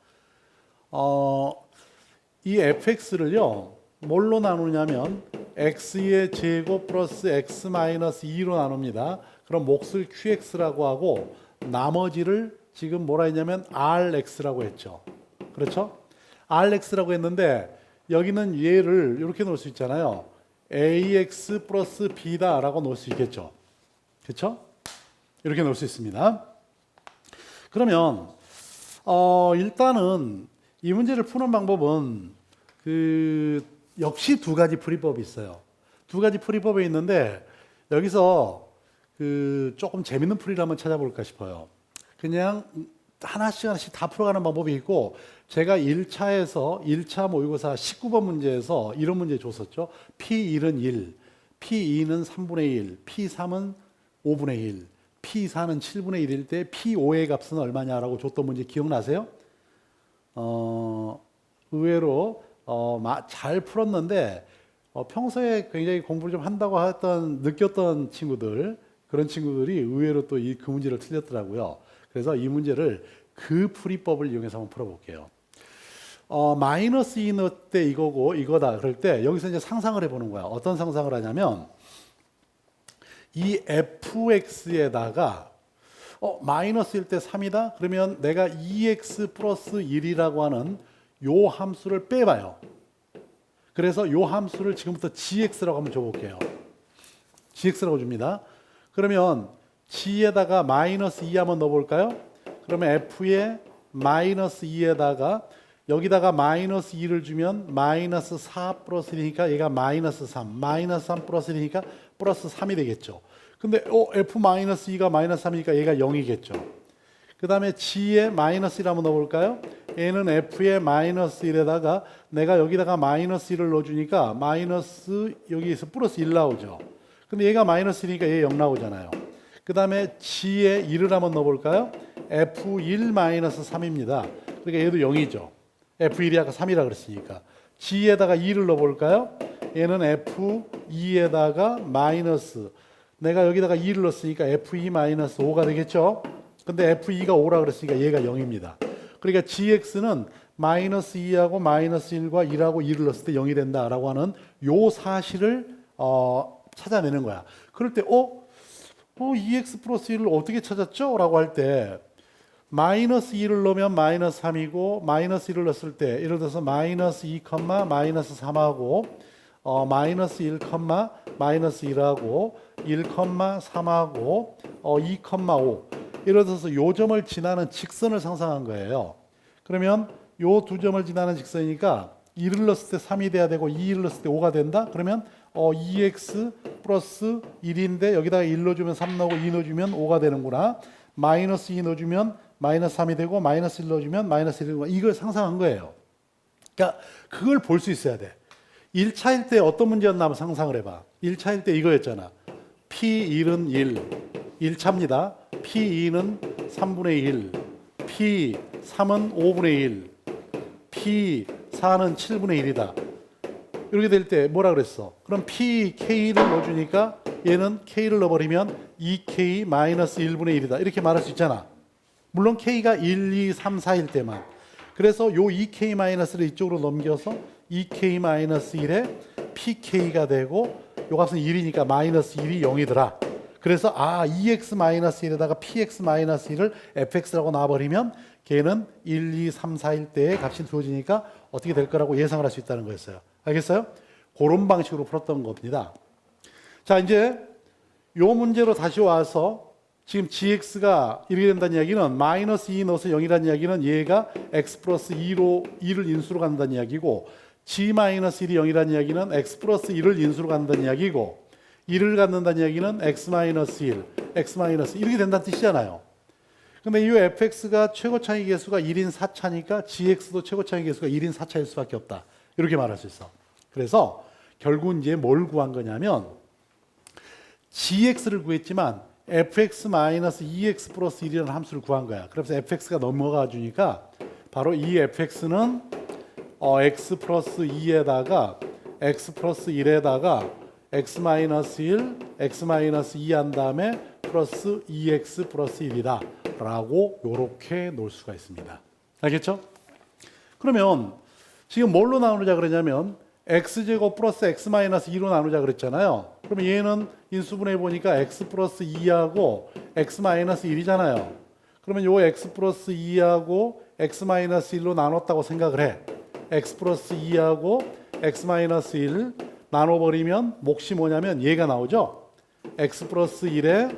이 fx를요 뭘로 나누냐면 x의 제곱 플러스 x 마이너스 2로 나눕니다. 그럼 몫을 qx라고 하고 나머지를 지금 뭐라 했냐면 rx라고 했죠. 그렇죠? rx라고 했는데 여기는 얘를 이렇게 놓을 수 있잖아요. ax 플러스 b다라고 놓을 수 있겠죠. 그렇죠? 이렇게 놓을 수 있습니다. 그러면 일단은 이 문제를 푸는 방법은 역시 두 가지 풀이법이 있어요. 두 가지 풀이법이 있는데 여기서 조금 재밌는 풀이를 한번 찾아볼까 싶어요. 그냥 하나씩 다 풀어가는 방법이 있고 제가 1차 모의고사 19번 문제에서 이런 문제 줬었죠. P1은 1, P2는 3분의 1, P3은 5분의 1, P4는 7분의 1일 때 P5의 값은 얼마냐라고 줬던 문제 기억나세요? 의외로 잘 풀었는데 평소에 굉장히 공부를 좀 한다고 느꼈던 친구들 그런 친구들이 의외로 또 그 문제를 틀렸더라고요. 그래서 이 문제를 그 풀이법을 이용해서 한번 풀어볼게요. 마이너스 2 넣을 때 이거고 이거다 그럴 때 여기서 이제 상상을 해보는 거야. 어떤 상상을 하냐면 이 fx에다가 마이너스일 때 3이다? 그러면 내가 2x 플러스 1이라고 하는 요 함수를 빼봐요. 그래서 요 함수를 지금부터 gx라고 한번 줘볼게요. gx라고 줍니다. 그러면 g에다가 마이너스 2 한번 넣어볼까요? 그러면 f의 마이너스 2에다가 여기다가 마이너스 2를 주면 마이너스 4 플러스 1이니까 얘가 마이너스 3, 마이너스 3 플러스 1이니까 플러스 3이 되겠죠. 근데 f 마이너스 2가 마이너스 3이니까 얘가 0이겠죠. 그 다음에 g에 마이너스 1 한번 넣어볼까요? 얘는 f의 마이너스 1에다가 내가 여기다가 마이너스 1을 넣어주니까 마이너스 여기에서 플러스 1 나오죠. 근데 얘가 마이너스 1이니까 얘 0 나오잖아요. 그 다음에 g에 1을 한번 넣어볼까요? f1 마이너스 3입니다. 그러니까 얘도 0이죠. f1이 아까 3이라 그랬으니까. g에다가 2를 넣어볼까요? 얘는 f2에다가 마이너스 내가 여기다가 2를 넣었으니까 f2 마이너스 5가 되겠죠. 근데 f2가 5라 그랬으니까 얘가 0입니다. 그러니까 gx는 마이너스 2하고 마이너스 1과 1하고 2를 넣었을 때 0이 된다라고 하는 요 사실을 찾아내는 거야. 그럴 때 2x 플러스 1을 어떻게 찾았죠? 라고 할 때 마이너스 2를 넣으면 마이너스 3이고 마이너스 1을 넣었을 때 예를 들어서 마이너스 2, 마이너스 3하고 마이너스 1, 마이너스 1하고 1, 3하고 2, 5 예를 들어서 요 점을 지나는 직선을 상상한 거예요. 그러면 요 두 점을 지나는 직선이니까 1을 넣었을 때 3이 돼야 되고 2를 넣었을 때 5가 된다? 그러면 2x 플러스 1인데 여기다가 1 넣어주면 3 나오고 2 넣어주면 5가 되는구나. 마이너스 2 넣어주면 마이너스 3이 되고 마이너스 1 넣어주면 마이너스 1이 되는구나. 이걸 상상한 거예요. 그러니까 그걸 볼 수 있어야 돼. 1차일 때 어떤 문제였나 한번 상상을 해봐. 1차일 때 이거였잖아. P1은 1, 1차입니다. P2는 3분의 1, P3은 5분의 1, P4는 7분의 1이다. 이렇게 될 때 뭐라 그랬어? 그럼 PK를 넣어주니까 얘는 K를 넣어버리면 2K-1분의 1이다. 이렇게 말할 수 있잖아. 물론 K가 1, 2, 3, 4일 때만. 그래서 요 2K-를 이쪽으로 넘겨서 2K-1에 PK가 되고 요 값은 1이니까 마이너스 1이 0이더라. 그래서 2x-1에다가 px-1을 fx라고 놔버리면 걔는 1, 2, 3, 4일 때의 값이 주어지니까 어떻게 될 거라고 예상을 할 수 있다는 거였어요. 알겠어요? 그런 방식으로 풀었던 겁니다. 자, 이제 요 문제로 다시 와서 지금 gx가 이렇게 된다는 이야기는 마이너스 2 넣어서 0이라는 이야기는 얘가 x 플러스 2를 인수로 간다는 이야기고 g-1이 0이라는 이야기는 x 플러스 1을 인수로 간다는 이야기고 1을 갖는다는 이야기는 x-1, x-1 이렇게 된다는 뜻이잖아요. 근데 이 fx가 최고차의 계수가 1인 4차니까 gx도 최고차의 계수가 1인 4차일 수밖에 없다. 이렇게 말할 수 있어. 그래서 결국 이제 뭘 구한 거냐면 gx를 구했지만 fx-2x 플러스 1이라는 함수를 구한 거야. 그래서 fx가 넘어가 주니까 바로 이 fx는 x 플러스 2에다가 x 플러스 1에다가 x-1, x-2 한 다음에 플러스 2x 플러스 1이다 라고 요렇게 놓을 수가 있습니다. 알겠죠? 그러면 지금 뭘로 나누자 그러냐면 x제곱 플러스 x-2로 나누자 그랬잖아요. 그러면 얘는 인수분해 보니까 x 플러스 2하고 x-1이잖아요. 그러면 요 x 플러스 2하고 x-1로 나눴다고 생각을 해. x 플러스 2하고 x-1 나눠버리면 몫이 뭐냐면 얘가 나오죠. x 플러스 1에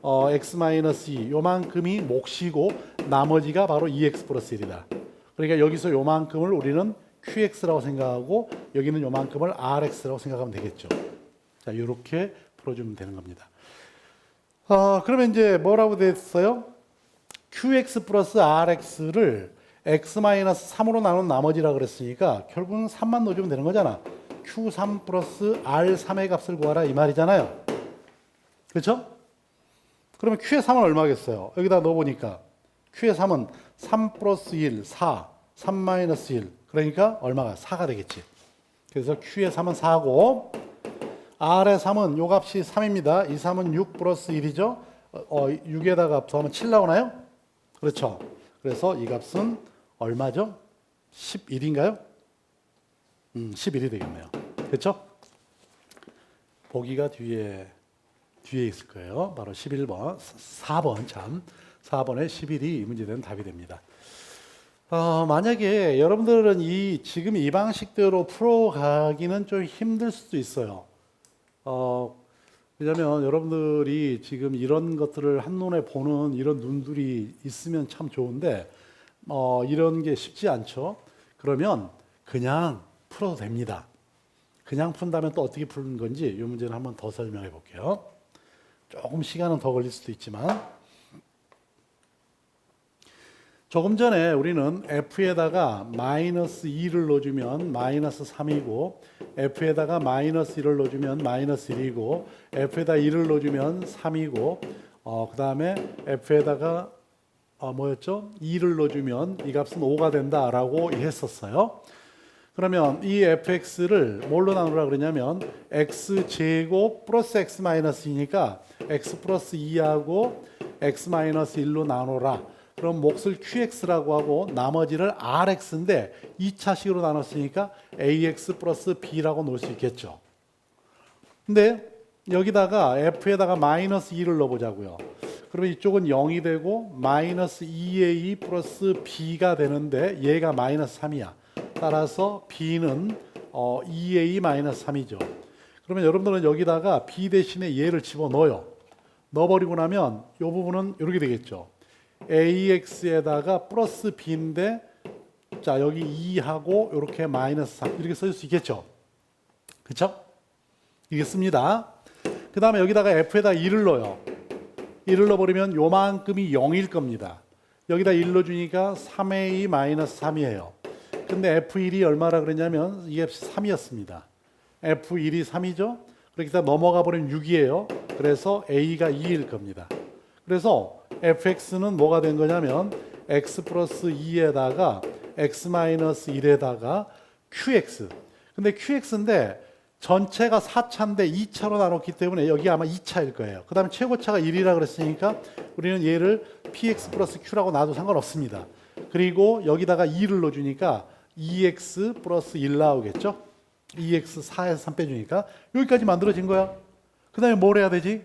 x-2 요만큼이 몫이고 나머지가 바로 2x 플러스 1이다. 그러니까 여기서 요만큼을 우리는 qx라고 생각하고 여기는 요만큼을 rx라고 생각하면 되겠죠. 자, 이렇게 풀어주면 되는 겁니다. 그러면 이제 뭐라고 됐어요? qx 플러스 rx를 x-3으로 나눈 나머지라 그랬으니까 결국은 3만 넣어주면 되는 거잖아. q3 플러스 r3의 값을 구하라 이 말이잖아요. 그렇죠? 그러면 q의 3은 얼마겠어요? 여기다 넣어보니까 q의 3은 3 플러스 1, 4, 3 마이너스 1 그러니까 얼마가? 4가 되겠지. 그래서 q의 3은 4고 r의 3은 요 값이 3입니다. 이 3은 6 플러스 1이죠. 6에다가 더하면 7 나오나요? 그렇죠. 그래서 이 값은 얼마죠? 11인가요? 11이 되겠네요. 그렇죠? 보기가 뒤에 있을 거예요. 바로 11번, 4번 참. 4번에 11이 이 문제되는 답이 됩니다. 만약에 여러분들은 지금 이 방식대로 풀어가기는 좀 힘들 수도 있어요. 왜냐하면 여러분들이 지금 이런 것들을 한눈에 보는 이런 눈들이 있으면 참 좋은데 이런 게 쉽지 않죠. 그러면 그냥 풀어도 됩니다. 그냥 푼다면 또 어떻게 푸는 건지 이 문제는 한번 더 설명해 볼게요. 조금 시간은 더 걸릴 수도 있지만 조금 전에 우리는 f에다가 마이너스 2를 넣어주면 마이너스 3이고 f에다가 마이너스 1을 넣어주면 마이너스 1이고 f에다 1을 넣어주면 3이고 그 다음에 f에다가 뭐였죠? 2를 넣어주면 이 값은 5가 된다라고 했었어요. 그러면 이 fx를 뭘로 나누라 그러냐면 x제곱 플러스 x 마이너스 2니까 x 플러스 2하고 x 마이너스 1로 나누라. 그럼 몫을 QX라고 하고 나머지를 RX인데 2차식으로 나눴으니까 AX 플러스 B라고 놓을 수 있겠죠. 근데 여기다가 F에다가 마이너스 2를 넣어보자고요. 그러면 이쪽은 0이 되고 마이너스 2A 플러스 B가 되는데 얘가 마이너스 3이야. 따라서 B는 2A 마이너스 3이죠. 그러면 여러분들은 여기다가 B 대신에 얘를 집어넣어요. 넣어버리고 나면 이 부분은 이렇게 되겠죠. AX에다가 플러스 B인데 자 여기 2하고 이렇게 마이너스 3 이렇게 쓸 수 있겠죠. 그렇죠? 이게 씁니다. 그 다음에 여기다가 F에다 1을 넣어요. 1을 넣어버리면 요만큼이 0일 겁니다. 여기다 1 넣어주니까 3A 마이너스 3이에요. 근데 F1이 얼마라 그랬냐면 이게 3이었습니다. F1이 3이죠. 그렇게 다 넘어가 버리면 6이에요. 그래서 A가 2일 겁니다. 그래서 fx는 뭐가 된 거냐면 x 플러스 2에다가 x 마이너스 1에다가 qx. 근데 qx인데 전체가 4차인데 2차로 나눴기 때문에 여기 아마 2차일 거예요. 그 다음에 최고차가 1이라 그랬으니까 우리는 얘를 px 플러스 q라고 놔도 상관없습니다. 그리고 여기다가 2를 넣어주니까 2x 플러스 1 나오겠죠. 2x 4에서 3 빼주니까 여기까지 만들어진 거야. 그 다음에 뭘 해야 되지?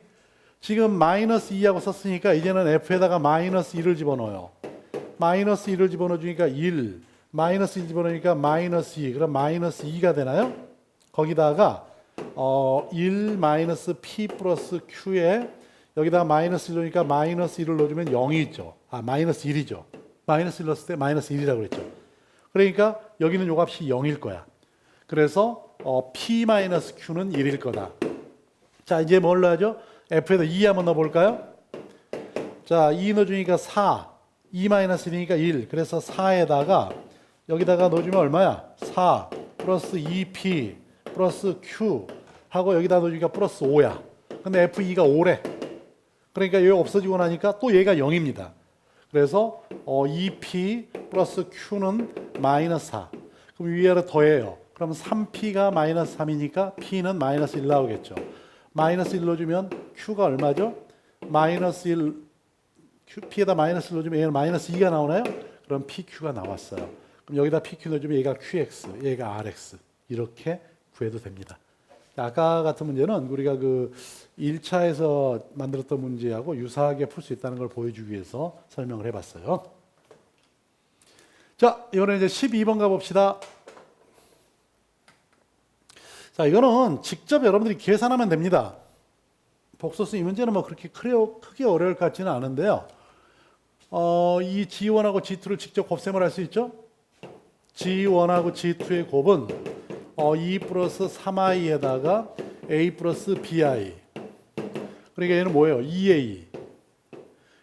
지금 마이너스 2하고 썼으니까 이제는 f에다가 마이너스 1을 집어넣어요. 마이너스 1을 집어넣어 주니까 1, 마이너스 1 집어넣으니까 마이너스 2, 그럼 마이너스 2가 되나요? 거기다가 1 마이너스 p 플러스 q에 여기다가 마이너스 1 넣으니까 마이너스 1을 넣어주면 0이 있죠. 마이너스 1이죠. 마이너스 1 넣었을 때 마이너스 1이라고 그랬죠. 그러니까 여기는 요 값이 0일 거야. 그래서 p 마이너스 q는 1일 거다. 자, 이제 뭘 넣어야죠? f에다 2 한번 넣어볼까요? 자, 2 넣어주니까 4, 2 마이너스 1이니까 1. 그래서 4에다가 여기다가 넣어주면 얼마야? 4 플러스 2p 플러스 q 하고 여기다 넣어주니까 플러스 5야. 근데 f2가 5래. 그러니까 얘가 없어지고 나니까 또 얘가 0입니다. 그래서 2p 플러스 q는 마이너스 4. 그럼 위아래 더해요. 그럼 3p가 마이너스 3이니까 p는 마이너스 1 나오겠죠. 마이너스 1 넣어주면 q가 얼마죠? 마이너스 1, p에다 마이너스 1 넣어주면 얘는 마이너스 2가 나오나요? 그럼 pq가 나왔어요. 그럼 여기다 pq 넣어주면 얘가 qx, 얘가 rx 이렇게 구해도 됩니다. 아까 같은 문제는 우리가 그 1차에서 만들었던 문제하고 유사하게 풀 수 있다는 걸 보여주기 위해서 설명을 해봤어요. 자, 이번에 이제 12번 가봅시다. 자, 이거는 직접 여러분들이 계산하면 됩니다. 복소수 이 문제는 뭐 그렇게 크게 어려울 것 같지는 않은데요. 이 G1하고 G2를 직접 곱셈을 할 수 있죠. G1하고 G2의 곱은 2 플러스 3i에다가 a 플러스 bi. 그러니까 얘는 뭐예요? 2a.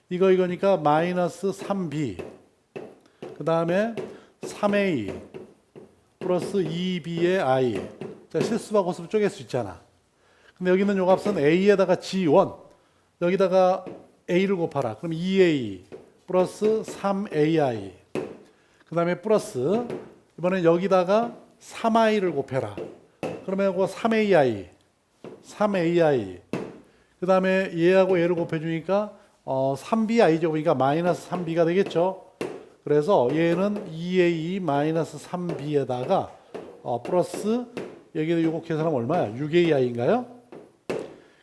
이거니까 마이너스 3b. 그 다음에 3a 플러스 2b의 i. 자, 실수와 고수를 쪼갤 수 있잖아. 근데 여기 있는 요 값은 a에다가 g1, 여기다가 a를 곱하라. 그럼 2a 플러스 3ai. 그 다음에 플러스 이번엔 여기다가 3i를 곱해라. 그러면 이거 3ai, 3ai. 그 다음에 얘하고 얘를 곱해주니까 3bi죠. 그러니까 마이너스 3b가 되겠죠. 그래서 얘는 2a 마이너스 3b에다가 플러스 여기도 이거 계산하면 얼마야? 6ai인가요?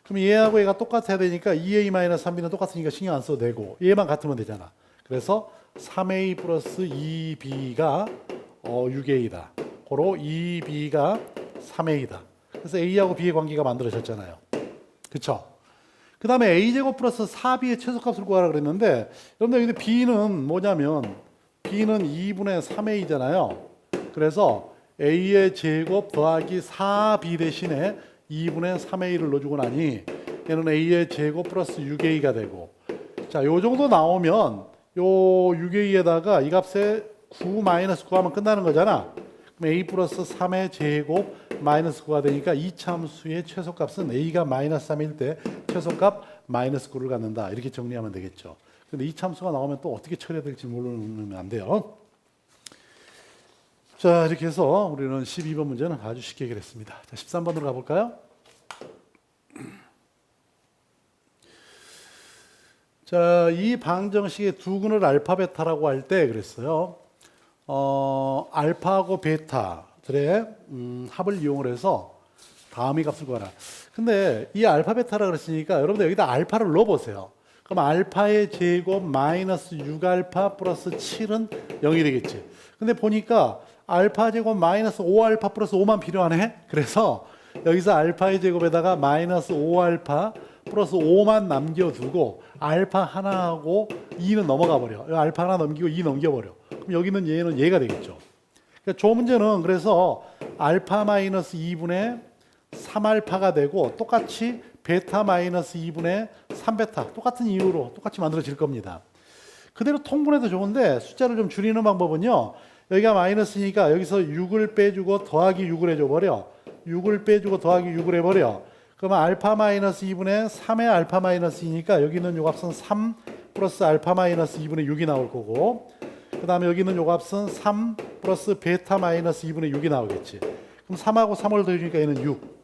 그럼 얘하고 얘가 똑같아야 되니까 2a 마이너스 3b는 똑같으니까 신경 안 써도 되고 얘만 같으면 되잖아. 그래서 3a 플러스 2b가 6a다. 고로 2b가 3a다. 그래서 a하고 b의 관계가 만들어졌잖아요. 그쵸? 그 다음에 a제곱 플러스 4b의 최소값을 구하라 그랬는데 여러분들 여기 b는 뭐냐면 b는 2분의 3a잖아요. 그래서 a의 제곱 더하기 4b 대신에 2분의 3a를 넣어주고 나니 얘는 a의 제곱 플러스 6a가 되고 자, 요 정도 나오면 요 6a에다가 이 값에 9 마이너스 9 하면 끝나는 거잖아. 그럼 a 플러스 3의 제곱 마이너스 9가 되니까 이 참수의 최소값은 a가 마이너스 3일 때 최소값 마이너스 9를 갖는다. 이렇게 정리하면 되겠죠. 근데 이 참수가 나오면 또 어떻게 처리해야 될지 모르면 안 돼요. 자, 이렇게 해서 우리는 12번 문제는 아주 쉽게 해결했습니다. 자, 13번으로 가볼까요? 자, 이 방정식의 두근을 알파 베타라고 할 때 그랬어요. 알파하고 베타들의 합을 이용을 해서 다음의 값을 구하라. 근데 이 알파 베타라 그랬으니까 여러분들 여기다 알파를 넣어보세요. 그럼 알파의 제곱 마이너스 6알파 플러스 7은 0이 되겠지. 근데 보니까 알파 제곱 마이너스 5알파 플러스 5만 필요하네. 그래서 여기서 알파의 제곱에다가 마이너스 5알파 플러스 5만 남겨두고 알파 하나하고 2는 넘어가 버려. 알파 하나 넘기고 2 넘겨버려. 그럼 여기는 얘는 얘가 되겠죠. 그러니까 조 문제는 그래서 알파 마이너스 2분의 3알파가 되고 똑같이 베타 마이너스 2분의 3베타 똑같은 이유로 똑같이 만들어질 겁니다. 그대로 통분해도 좋은데 숫자를 좀 줄이는 방법은요. 여기가 마이너스니까 여기서 6을 빼주고 더하기 6을 해줘버려. 6을 빼주고 더하기 6을 해버려. 그러면 알파 마이너스 2분의 3의 알파 마이너스 2니까 여기는 요 값은 3 플러스 알파 마이너스 2분의 6이 나올 거고 그 다음에 여기는 요 값은 3 플러스 베타 마이너스 2분의 6이 나오겠지. 그럼 3하고 3을 더해주니까 얘는 6.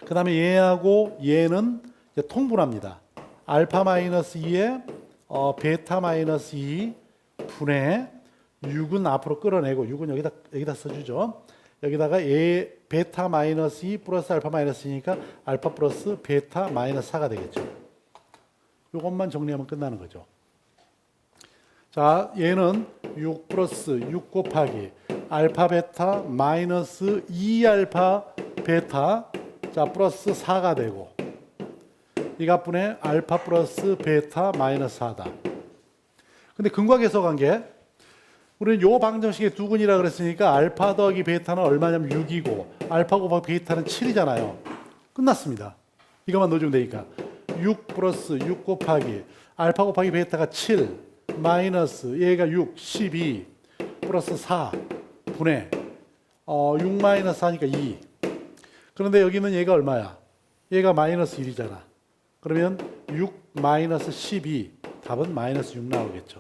그 다음에 얘하고 얘는 이제 통분합니다. 알파 마이너스 2에 베타 마이너스 2 분의 6은 앞으로 끌어내고 6은 여기다 써주죠. 여기다가 베타 마이너스 2 플러스 알파 마이너스 2니까 알파 플러스 베타 마이너스 4가 되겠죠. 이것만 정리하면 끝나는 거죠. 자, 얘는 6 플러스 6 곱하기 알파 베타 마이너스 2알파 베타 자 플러스 4가 되고 이 값분의 알파 플러스 베타 마이너스 4다. 근데 근과계서 관계 우리는 요 방정식의 두근이라 그랬으니까 알파 더하기 베타는 얼마냐면 6이고 알파 곱하기 베타는 7이잖아요. 끝났습니다. 이것만 넣어주면 되니까 6 플러스 6 곱하기 알파 곱하기 베타가 7 마이너스 얘가 6 12 플러스 4 분의 6 마이너스 4니까 2. 그런데 여기는 얘가 얼마야? 얘가 마이너스 1이잖아. 그러면 6 마이너스 12 답은 마이너스 6 나오겠죠.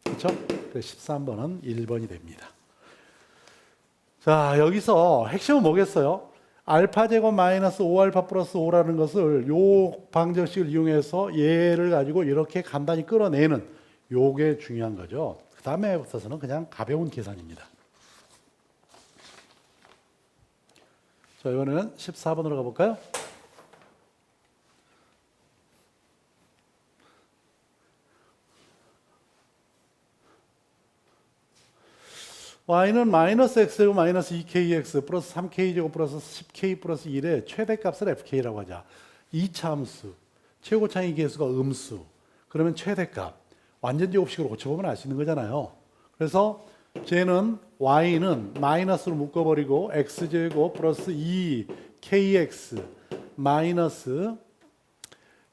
그렇죠? 그래서 13번은 1번이 됩니다. 자, 여기서 핵심은 뭐겠어요? 알파 제곱 마이너스 5알파 플러스 5라는 것을 요 방정식을 이용해서 얘를 가지고 이렇게 간단히 끌어내는 요게 중요한 거죠. 그 다음에부터서는 그냥 가벼운 계산입니다. 자, 이번에는 14번으로 가볼까요? y는 마이너스 x제곱 마이너스 2kx 플러스 3k제곱 플러스 10k 플러스 1의 최대값을 fk라고 하자. 이차함수, 최고차이 계수가 음수. 그러면 최대값. 완전제곱식으로 고쳐보면 알 수 있는 거잖아요. 그래서 쟤는 y는 마이너스로 묶어버리고 x제곱 플러스 2kx 마이너스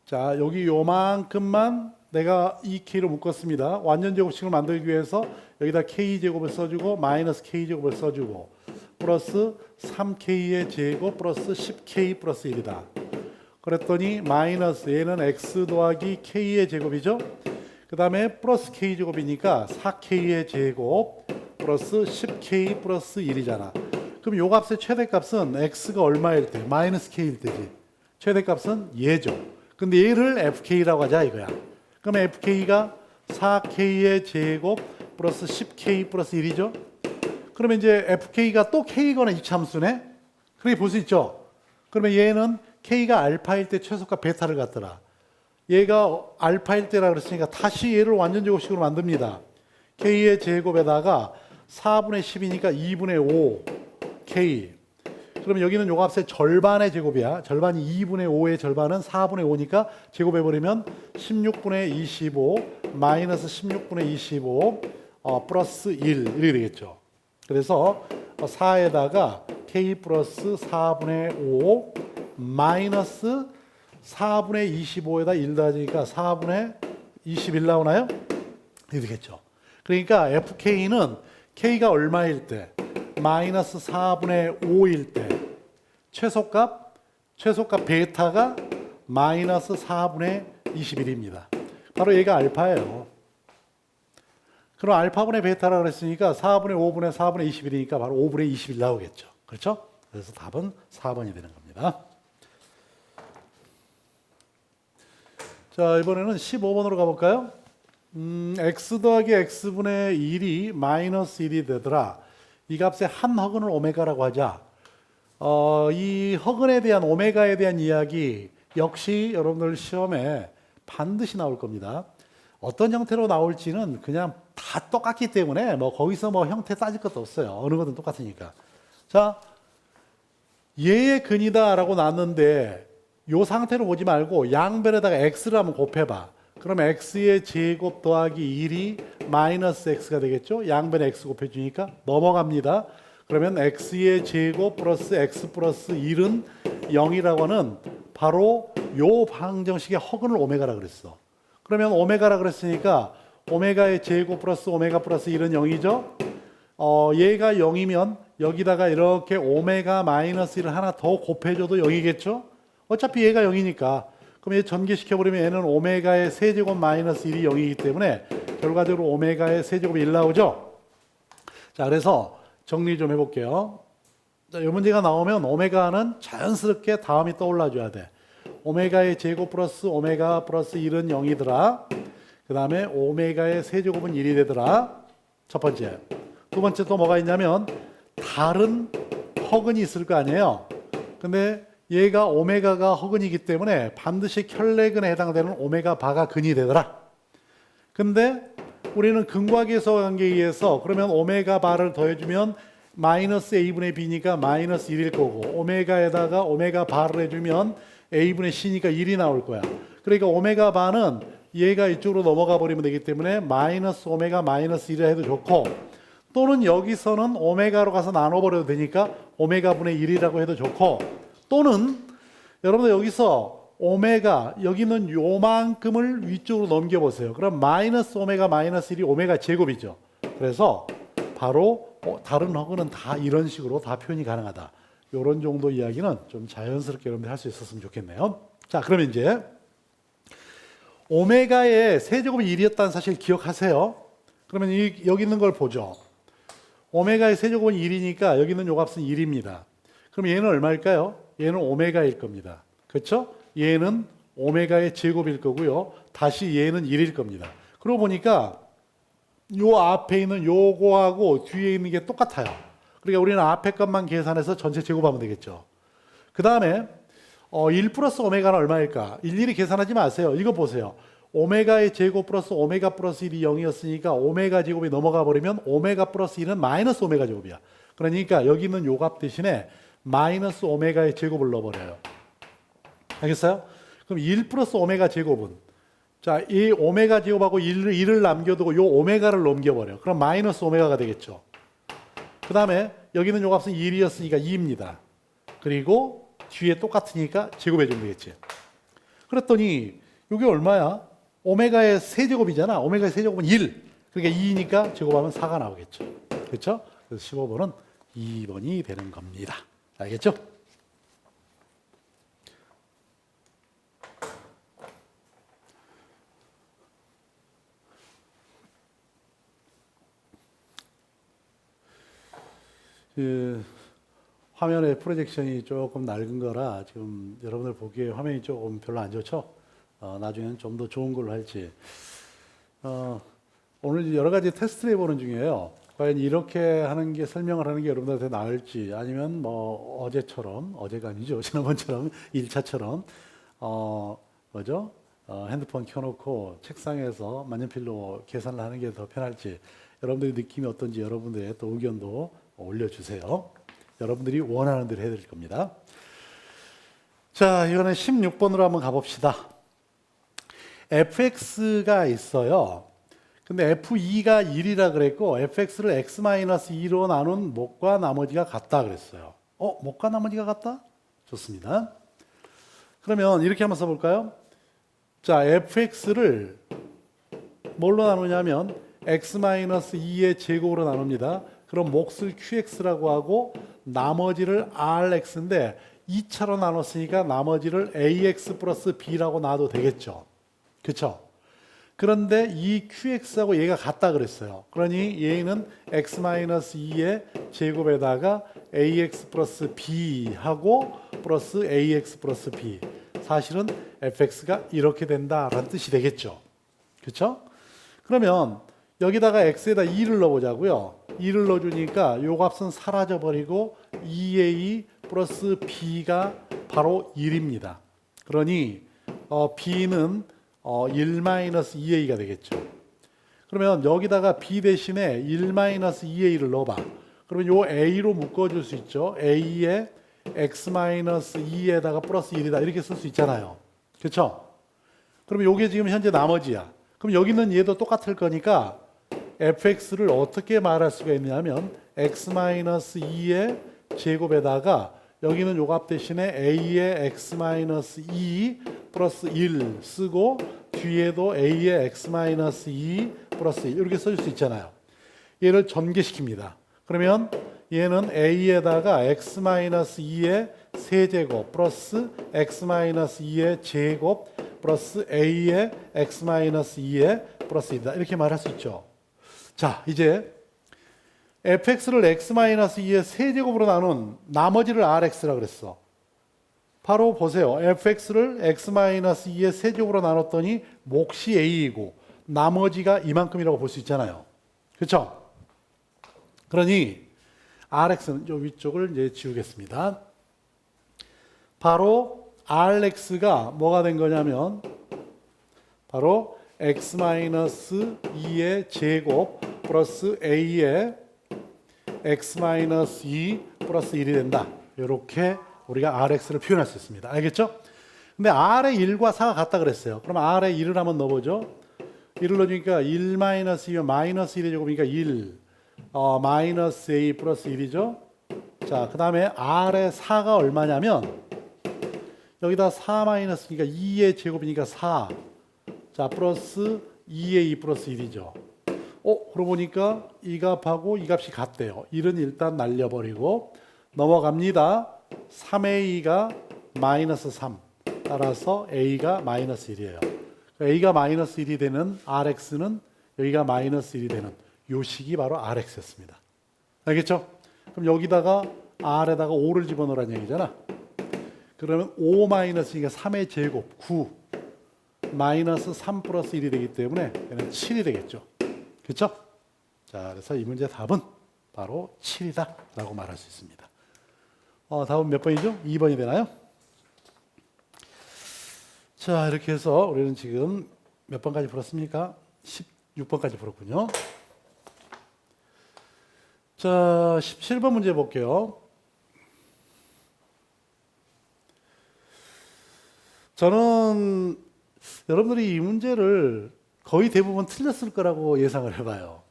자 여기 요만큼만 내가 2k로 묶었습니다. 완전제곱식을 만들기 위해서 여기다 k제곱을 써주고 마이너스 k제곱을 써주고 플러스 3k의 제곱 플러스 10k 플러스 1이다. 그랬더니 마이너스 얘는 x 더하기 k의 제곱이죠. 그 다음에 플러스 k제곱이니까 4k의 제곱 플러스 10k 플러스 1이잖아. 그럼 요 값의 최대값은 x가 얼마일 때? 마이너스 k일 때지. 최대값은 얘죠. 근데 얘를 fk라고 하자 이거야. 그럼 fk가 4k의 제곱 플러스 10k 플러스 1이죠. 그러면 이제 fk가 또 k거나 이차함수네. 그렇게 볼 수 있죠. 그러면 얘는 k가 알파일 때 최소값 베타를 갖더라. 얘가 알파일 때라 그랬으니까 다시 얘를 완전제곱식으로 만듭니다. k의 제곱에다가 4분의 10이니까 2분의 5 k. 그러면 여기는 요 값의 절반의 제곱이야. 절반이 2분의 5의 절반은 4분의 5니까 제곱해버리면 16분의 25 마이너스 16분의 25 플러스 1 이렇게 되겠죠. 그래서 4에다가 k 플러스 4분의 5 마이너스 4분의 25에다 1 더하니까 4분의 21 나오나요? 이렇게 되겠죠. 그러니까 fk는 k가 얼마일 때? 마이너스 4분의 5일 때 최소값 베타가 마이너스 4분의 21입니다. 바로 얘가 알파예요. 그럼 알파분의 베타라고 그랬으니까 4분의 5분의 4분의 21이니까 바로 5분의 21 나오겠죠. 그렇죠? 그래서 답은 4번이 되는 겁니다. 자, 이번에는 15번으로 가볼까요? x 더하기 x분의 1이 마이너스 1이 되더라. 이 값의 한 허근을 오메가라고 하자. 이 허근에 대한 오메가에 대한 이야기 역시 여러분들 시험에 반드시 나올 겁니다. 어떤 형태로 나올지는 그냥 다 똑같기 때문에 뭐 거기서 뭐 형태 따질 것도 없어요. 어느 것은 똑같으니까. 자, 얘의 근이다라고 놨는데 이 상태로 보지 말고 양변에다가 x를 한번 곱해봐. 그럼 x의 제곱 더하기 1이 마이너스 x가 되겠죠? 양변에 x 곱해주니까 넘어갑니다. 그러면 x의 제곱 플러스 x 플러스 1은 0이라고 하는 바로 요 방정식의 허근을 오메가라 그랬어. 그러면 오메가라 그랬으니까 오메가의 제곱 플러스 오메가 플러스 1은 0이죠? 얘가 0이면 여기다가 이렇게 오메가 마이너스 1을 하나 더 곱해줘도 0이겠죠? 어차피 얘가 0이니까. 그럼 얘 전개시켜버리면 얘는 오메가의 세제곱 마이너스 1이 0이기 때문에 결과적으로 오메가의 세제곱이 1 나오죠? 자, 그래서 정리 좀 해볼게요. 자, 이 문제가 나오면 오메가는 자연스럽게 다음이 떠올라줘야 돼. 오메가의 제곱 플러스 오메가 플러스 1은 0이더라. 그 다음에 오메가의 세제곱은 1이 되더라. 첫 번째. 두 번째 또 뭐가 있냐면 다른 허근이 있을 거 아니에요. 근데 얘가 오메가가 허근이기 때문에 반드시 켤레근에 해당되는 오메가 바가 근이 되더라. 근데 우리는 근과 계수와 관계에 의해서 그러면 오메가 바를 더해주면 마이너스 a분의 b니까 마이너스 1일 거고 오메가에다가 오메가 바를 해주면 a분의 c니까 1이 나올 거야. 그러니까 오메가 바는 얘가 이쪽으로 넘어가 버리면 되기 때문에 마이너스 오메가 마이너스 1을 해도 좋고 또는 여기서는 오메가로 가서 나눠버려도 되니까 오메가분의 1이라고 해도 좋고 또는 여러분들 여기서 오메가 여기는 요만큼을 위쪽으로 넘겨보세요. 그럼 마이너스 오메가 마이너스 1이 오메가 제곱이죠. 그래서 바로 다른 허근은 다 이런 식으로 다 표현이 가능하다. 이런 정도 이야기는 좀 자연스럽게 여러분들 할 수 있었으면 좋겠네요. 자, 그러면 이제 오메가의 세제곱이 1이었다는 사실 기억하세요. 그러면 여기 있는 걸 보죠. 오메가의 세제곱은 1이니까 여기 있는 요 값은 1입니다. 그럼 얘는 얼마일까요? 얘는 오메가일 겁니다. 그렇죠? 얘는 오메가의 제곱일 거고요. 다시 얘는 1일 겁니다. 그러고 보니까 요 앞에 있는 요거하고 뒤에 있는 게 똑같아요. 그러니까 우리는 앞에 것만 계산해서 전체 제곱하면 되겠죠. 그 다음에 1 플러스 오메가는 얼마일까? 일일이 계산하지 마세요. 이거 보세요. 오메가의 제곱 플러스 오메가 플러스 1이 0이었으니까 오메가 제곱이 넘어가 버리면 오메가 플러스 1은 마이너스 오메가 제곱이야. 그러니까 여기 있는 요 값 대신에 마이너스 오메가의 제곱을 넣어버려요. 알겠어요? 그럼 1 플러스 오메가 제곱은 자, 이 오메가 제곱하고 1을 남겨두고 요 오메가를 넘겨버려. 그럼 마이너스 오메가가 되겠죠. 그 다음에 여기는 요 값은 1이었으니까 2입니다. 그리고 뒤에 똑같으니까 제곱해주면 되겠지. 그랬더니 이게 얼마야? 오메가의 세제곱이잖아. 오메가의 세제곱은 1. 그러니까 2니까 제곱하면 4가 나오겠죠. 그렇죠? 그래서 15번은 2번이 되는 겁니다. 알겠죠? 그 화면의 프로젝션이 조금 낡은 거라 지금 여러분들 보기에 화면이 조금 별로 안 좋죠? 나중에는 좀 더 좋은 걸로 할지. 오늘 여러 가지 테스트를 해보는 중이에요. 과연 이렇게 하는 게 설명을 하는 게 여러분들한테 나을지 아니면 뭐 어제가 아니죠. 지난번처럼 1차처럼 핸드폰 켜놓고 책상에서 만년필로 계산을 하는 게 더 편할지 여러분들의 느낌이 어떤지 여러분들의 또 의견도 올려주세요. 여러분들이 원하는 대로 해드릴 겁니다. 자, 이거는 16번으로 한번 가봅시다. fx가 있어요. 근데 f2가 1이라 그랬고 fx를 x-2로 나눈 목과 나머지가 같다 그랬어요. 목과 나머지가 같다? 좋습니다. 그러면 이렇게 한번 써볼까요? 자, fx를 뭘로 나누냐면 x-2의 제곱으로 나눕니다. 그럼 몫을 qx라고 하고 나머지를 rx인데 2차로 나눴으니까 나머지를 ax 플러스 b라고 놔도 되겠죠. 그렇죠? 그런데 이 qx하고 얘가 같다 그랬어요. 그러니 얘는 x-2의 제곱에다가 ax 플러스 b하고 플러스 ax 플러스 b 사실은 fx가 이렇게 된다라는 뜻이 되겠죠. 그렇죠? 그러면 여기다가 x에다 2를 넣어보자고요. 2를 넣어주니까 요 값은 사라져버리고 2a 플러스 b가 바로 1입니다. 그러니 b는 1-2a가 되겠죠. 그러면 여기다가 b 대신에 1-2a를 넣어봐. 그러면 요 a로 묶어줄 수 있죠. a에 x-2에다가 플러스 1이다 이렇게 쓸 수 있잖아요. 그렇죠? 그럼 요게 지금 현재 나머지야. 그럼 여기는 얘도 똑같을 거니까 fx를 어떻게 말할 수가 있냐면 x-2의 제곱에다가 여기는 요 값 대신에 a의 x-2 플러스 1 쓰고 뒤에도 a의 x-2 플러스 1 이렇게 써줄 수 있잖아요. 얘를 전개시킵니다. 그러면 얘는 a에다가 x-2의 세제곱 플러스 x-2의 제곱 플러스 a의 x-2의 플러스 1이다. 이렇게 말할 수 있죠. 자, 이제 fx를 x-2의 세제곱으로 나눈 나머지를 rx라고 그랬어. 바로 보세요. fx를 x-2의 세제곱으로 나눴더니 몫이 a이고 나머지가 이만큼이라고 볼 수 있잖아요. 그렇죠? 그러니 rx는 이 위쪽을 이제 지우겠습니다. 바로 rx가 뭐가 된 거냐면 바로 x-2의 제곱 플러스 a의 x-2 플러스 1이 된다. 이렇게 우리가 rx를 표현할 수 있습니다. 알겠죠? 근데 r의 1과 4가 같다 그랬어요. 그럼 r의 1을 한번 넣어보죠. 1을 넣어주니까 1-2면 마이너스 1의 제곱이니까 1 마이너스 a 플러스 1이죠. 자, 그 다음에 r의 4가 얼마냐면 여기다 4 마이너스니까 2의 제곱이니까 4. 자, 플러스 2a 플러스 1이죠. 그러고 보니까 이 값하고 이 값이 같대요. 1은 일단 날려버리고 넘어갑니다. 3a가 마이너스 3. 따라서 a가 마이너스 1이에요. a가 마이너스 1이 되는 rx는 여기가 마이너스 1이 되는 요 식이 바로 rx였습니다. 알겠죠? 그럼 여기다가 r에다가 5를 집어넣으라는 얘기잖아. 그러면 5 마이너스니까 3의 제곱 9 마이너스 3 플러스 1이 되기 때문에 얘는 7이 되겠죠. 그렇죠? 자, 그래서 이 문제 답은 바로 7이다 라고 말할 수 있습니다. 답은 몇 번이죠? 2번이 되나요? 자, 이렇게 해서 우리는 지금 몇 번까지 풀었습니까? 16번까지 풀었군요. 자, 17번 문제 볼게요. 저는 여러분들이 이 문제를 거의 대부분 틀렸을 거라고 예상을 해봐요.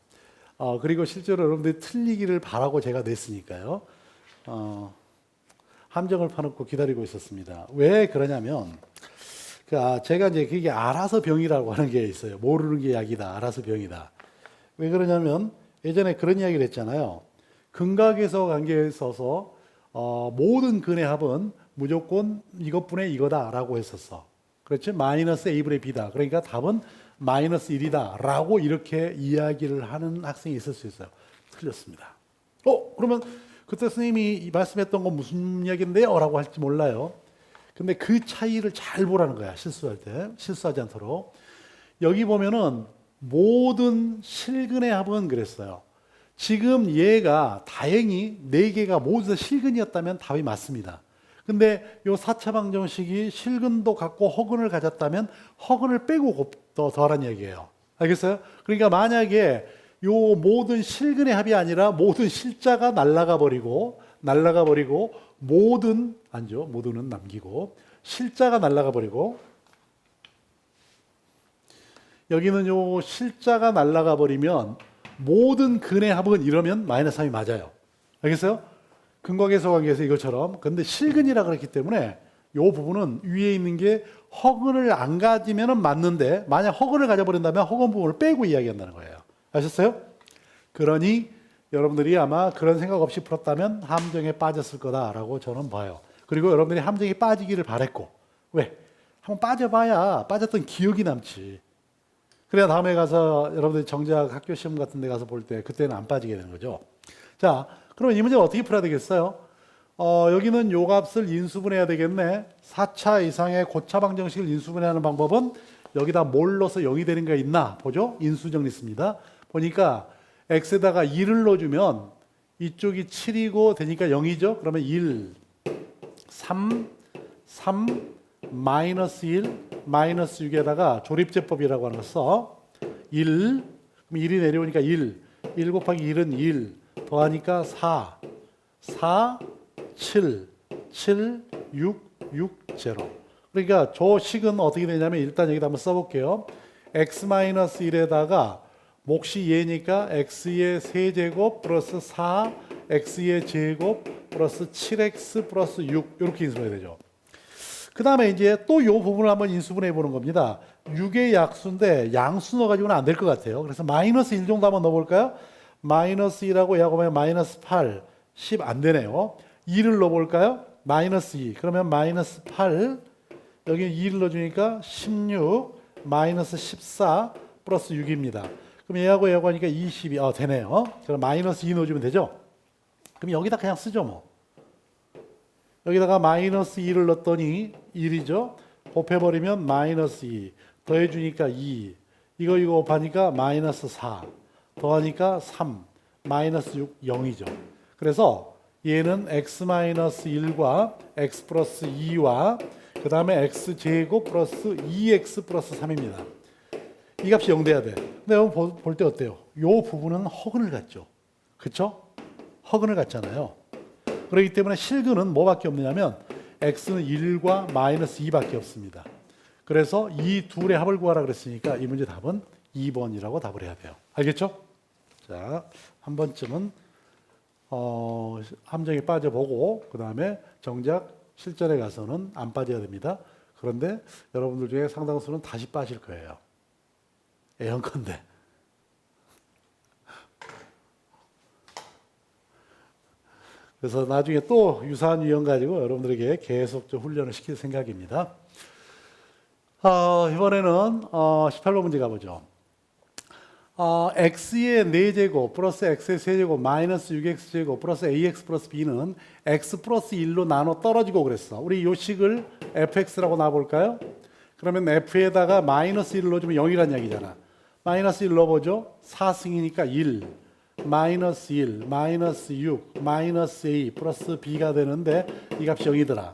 그리고 실제로 여러분들이 틀리기를 바라고 제가 냈으니까요. 함정을 파놓고 기다리고 있었습니다. 왜 그러냐면, 제가 이제 그게 알아서 병이라고 하는 게 있어요. 모르는 게 약이다. 알아서 병이다. 왜 그러냐면, 예전에 그런 이야기를 했잖아요. 근각에서 관계에 있어서 모든 근의 합은 무조건 이것분의 이거다라고 했었어. 그렇지? 마이너스 a분의 b다. 그러니까 답은 마이너스 1이다 라고 이렇게 이야기를 하는 학생이 있을 수 있어요. 틀렸습니다. 그러면 그때 선생님이 말씀했던 건 무슨 이야기인데요? 라고 할지 몰라요. 근데 그 차이를 잘 보라는 거야. 실수할 때. 실수하지 않도록. 여기 보면은 모든 실근의 합은 그랬어요. 지금 얘가 다행히 4개가 모두 다 실근이었다면 답이 맞습니다. 근데 요 4차 방정식이 실근도 갖고 허근을 가졌다면 허근을 빼고 더하란 얘기예요. 알겠어요? 그러니까 만약에 요 모든 실근의 합이 아니라 모든 실자가 날아가 버리고 모든은 남기고 실자가 날아가 버리고 여기는 요 실자가 날아가 버리면 모든 근의 합은 이러면 마이너스 3이 맞아요. 알겠어요? 근각에서 관계에서 이것처럼. 근데 실근이라 그랬기 때문에 이 부분은 위에 있는 게 허근을 안 가지면 맞는데 만약 허근을 가져버린다면 허근 부분을 빼고 이야기한다는 거예요. 아셨어요? 그러니 여러분들이 아마 그런 생각 없이 풀었다면 함정에 빠졌을 거다라고 저는 봐요. 그리고 여러분들이 함정에 빠지기를 바랬고. 왜? 한번 빠져봐야 빠졌던 기억이 남지. 그래야 다음에 가서 여러분들이 정작 학교 시험 같은 데 가서 볼 때 그때는 안 빠지게 되는 거죠. 자, 그러면 이 문제를 어떻게 풀어야 되겠어요? 여기는 요 값을 인수분해해야 되겠네. 4차 이상의 고차 방정식을 인수분해하는 방법은 여기다 뭘 넣어서 0이 되는 게 있나 보죠. 인수정리 씁니다. 보니까 x에다가 2를 넣어주면 이쪽이 7이고 되니까 0이죠. 그러면 1, 3, 마이너스 1, 마이너스 6에다가 조립제법이라고 하는 거 써. 1, 그럼 1이 내려오니까 1, 1 곱하기 1은 1, 더하니까 4, 7, 6, 0. 그러니까 저 식은 어떻게 되냐면 일단 여기다 한번 써볼게요. x-1에다가 몫이 얘니까 x의 세제곱 플러스 4, x의 제곱 플러스 7x 플러스 6 이렇게 인수분해 되죠. 그 다음에 이제 또 이 부분을 한번 인수분해 보는 겁니다. 6의 약수인데 양수 넣어가지고는 안 될 것 같아요. 그래서 마이너스 1 정도 한번 넣어볼까요? 마이너스 1하고 약하면 마이너스 8, 10 안 되네요. 2를 넣어볼까요? 마이너스 2. 그러면 마이너스 8, 여기 2를 넣어주니까 16, 마이너스 14 플러스 6입니다. 그럼 얘하고 하니까 22, 되네요. 그럼 마이너스 2 넣어주면 되죠? 그럼 여기다 그냥 쓰죠, 뭐. 여기다가 마이너스 2를 넣었더니 1이죠. 곱해버리면 마이너스 2. 더해주니까 2. 이거 곱하니까 마이너스 4. 더하니까 3. 마이너스 6, 0이죠. 그래서 얘는 x-1과 x 플러스 2와 그 다음에 x제곱 플러스 2x 플러스 3입니다. 이 값이 0 돼야 돼. 근데 여러분 볼 때 어때요? 이 부분은 허근을 갖죠. 그쵸? 허근을 갖잖아요. 그렇기 때문에 실근은 뭐밖에 없느냐면 x는 1과 마이너스 2밖에 없습니다. 그래서 이 둘의 합을 구하라 그랬으니까 이 문제 답은 2번이라고 답을 해야 돼요. 알겠죠? 자, 한 번쯤은 함정에 빠져보고 그 다음에 정작 실전에 가서는 안 빠져야 됩니다. 그런데 여러분들 중에 상당수는 다시 빠질 거예요. 애연컨대. 그래서 나중에 또 유사한 유형 가지고 여러분들에게 계속 좀 훈련을 시킬 생각입니다. 이번에는 18번 문제 가보죠. x의 4제곱 플러스 x의 세제곱 마이너스 6x제곱 플러스 ax 플러스 b는 x 플러스 1로 나눠 떨어지고 그랬어. 우리 요 식을 fx라고 놔볼까요? 그러면 f에다가 마이너스 1을 넣어주면 0이란 얘기잖아. 마이너스 1 넣어보죠. 4승이니까 1, 마이너스 1, 마이너스 6, 마이너스 a 플러스 b가 되는데 이 값이 0이더라.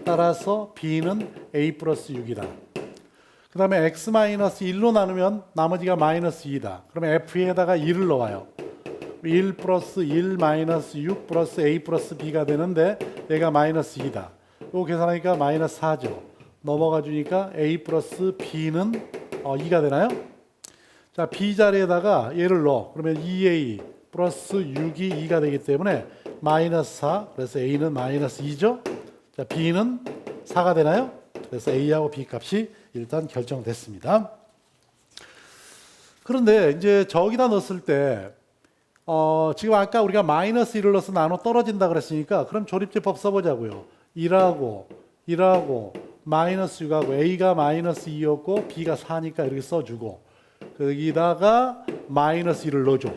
따라서 b는 a 플러스 6이다. 그 다음에 x-1로 나누면 나머지가 마이너스 2다. 그러면 f에다가 1을 넣어요. 1 플러스 1 마이너스 6 플러스 a 플러스 b가 되는데 얘가 마이너스 2다. 이거 계산하니까 마이너스 4죠. 넘어가 주니까 a 플러스 b는 2가 되나요? 자, b 자리에다가 얘를 넣어. 그러면 2a 플러스 6이 2가 되기 때문에 마이너스 4. 그래서 a는 마이너스 2죠. 자, b는 4가 되나요? 그래서 a하고 b 값이 일단 결정됐습니다. 그런데 이제 저기다 넣었을 때 지금 아까 우리가 마이너스 1을 넣어서 나눠 떨어진다 그랬으니까 그럼 조립제법 써보자고요. 1하고 마이너스 6하고 a가 마이너스 2였고 b가 4니까 이렇게 써주고 거기다가 마이너스 1을 넣어줘.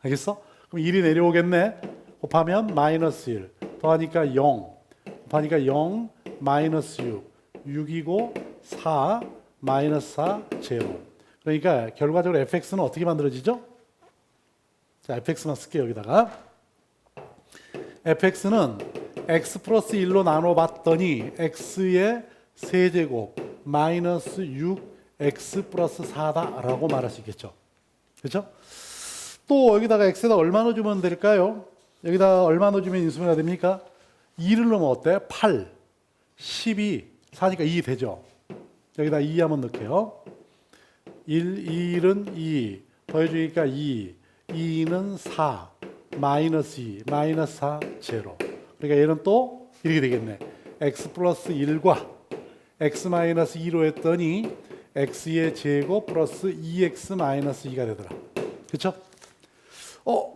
알겠어? 그럼 1이 내려오겠네. 곱하면 마이너스 1 더하니까 0 곱하니까 0 마이너스 6 6이고 4 마이너스 4 제로. 그러니까 결과적으로 fx는 어떻게 만들어지죠? 자, fx만 쓸게요. 여기다가 fx는 x 플러스 1로 나눠봤더니 x의 세제곱 마이너스 6x 플러스 4다라고 말할 수 있겠죠. 그렇죠? 또 여기다가 x에다 얼마 넣어주면 될까요? 여기다 얼마 넣어주면 인수분해가 됩니까? 2를 넣으면 어때? 8, 12, 4니까 2 되죠. 여기다 2 한번 넣을게요. 1, 1은 2, 더해주니까 2, 2는 4, 마이너스 2, 마이너스 4, 제로. 그러니까 얘는 또 이렇게 되겠네. x 플러스 1과 x 마이너스 2로 했더니 x의 제곱 플러스 2x 마이너스 2가 되더라. 그렇죠?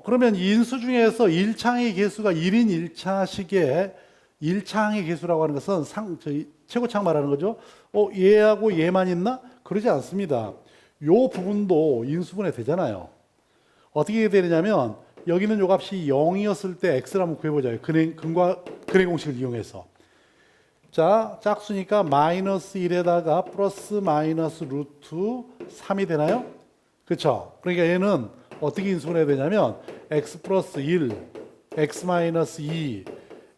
그러면 인수 중에서 1차항의 개수가 1인 1차식의 1차항의 개수라고 하는 것은 최고차항 말하는 거죠. 얘하고 얘만 있나? 그러지 않습니다. 요 부분도 인수분해 되잖아요. 어떻게 되느냐면 여기는 요 값이 0이었을 때 x를 한번 구해보자요. 근과 근의 공식을 이용해서. 자, 짝수니까 마이너스 1에다가 플러스 마이너스 루트 3이 되나요? 그렇죠? 그러니까 얘는 어떻게 인수를 해야 되냐면 x 플러스 1, x 마이너스 2,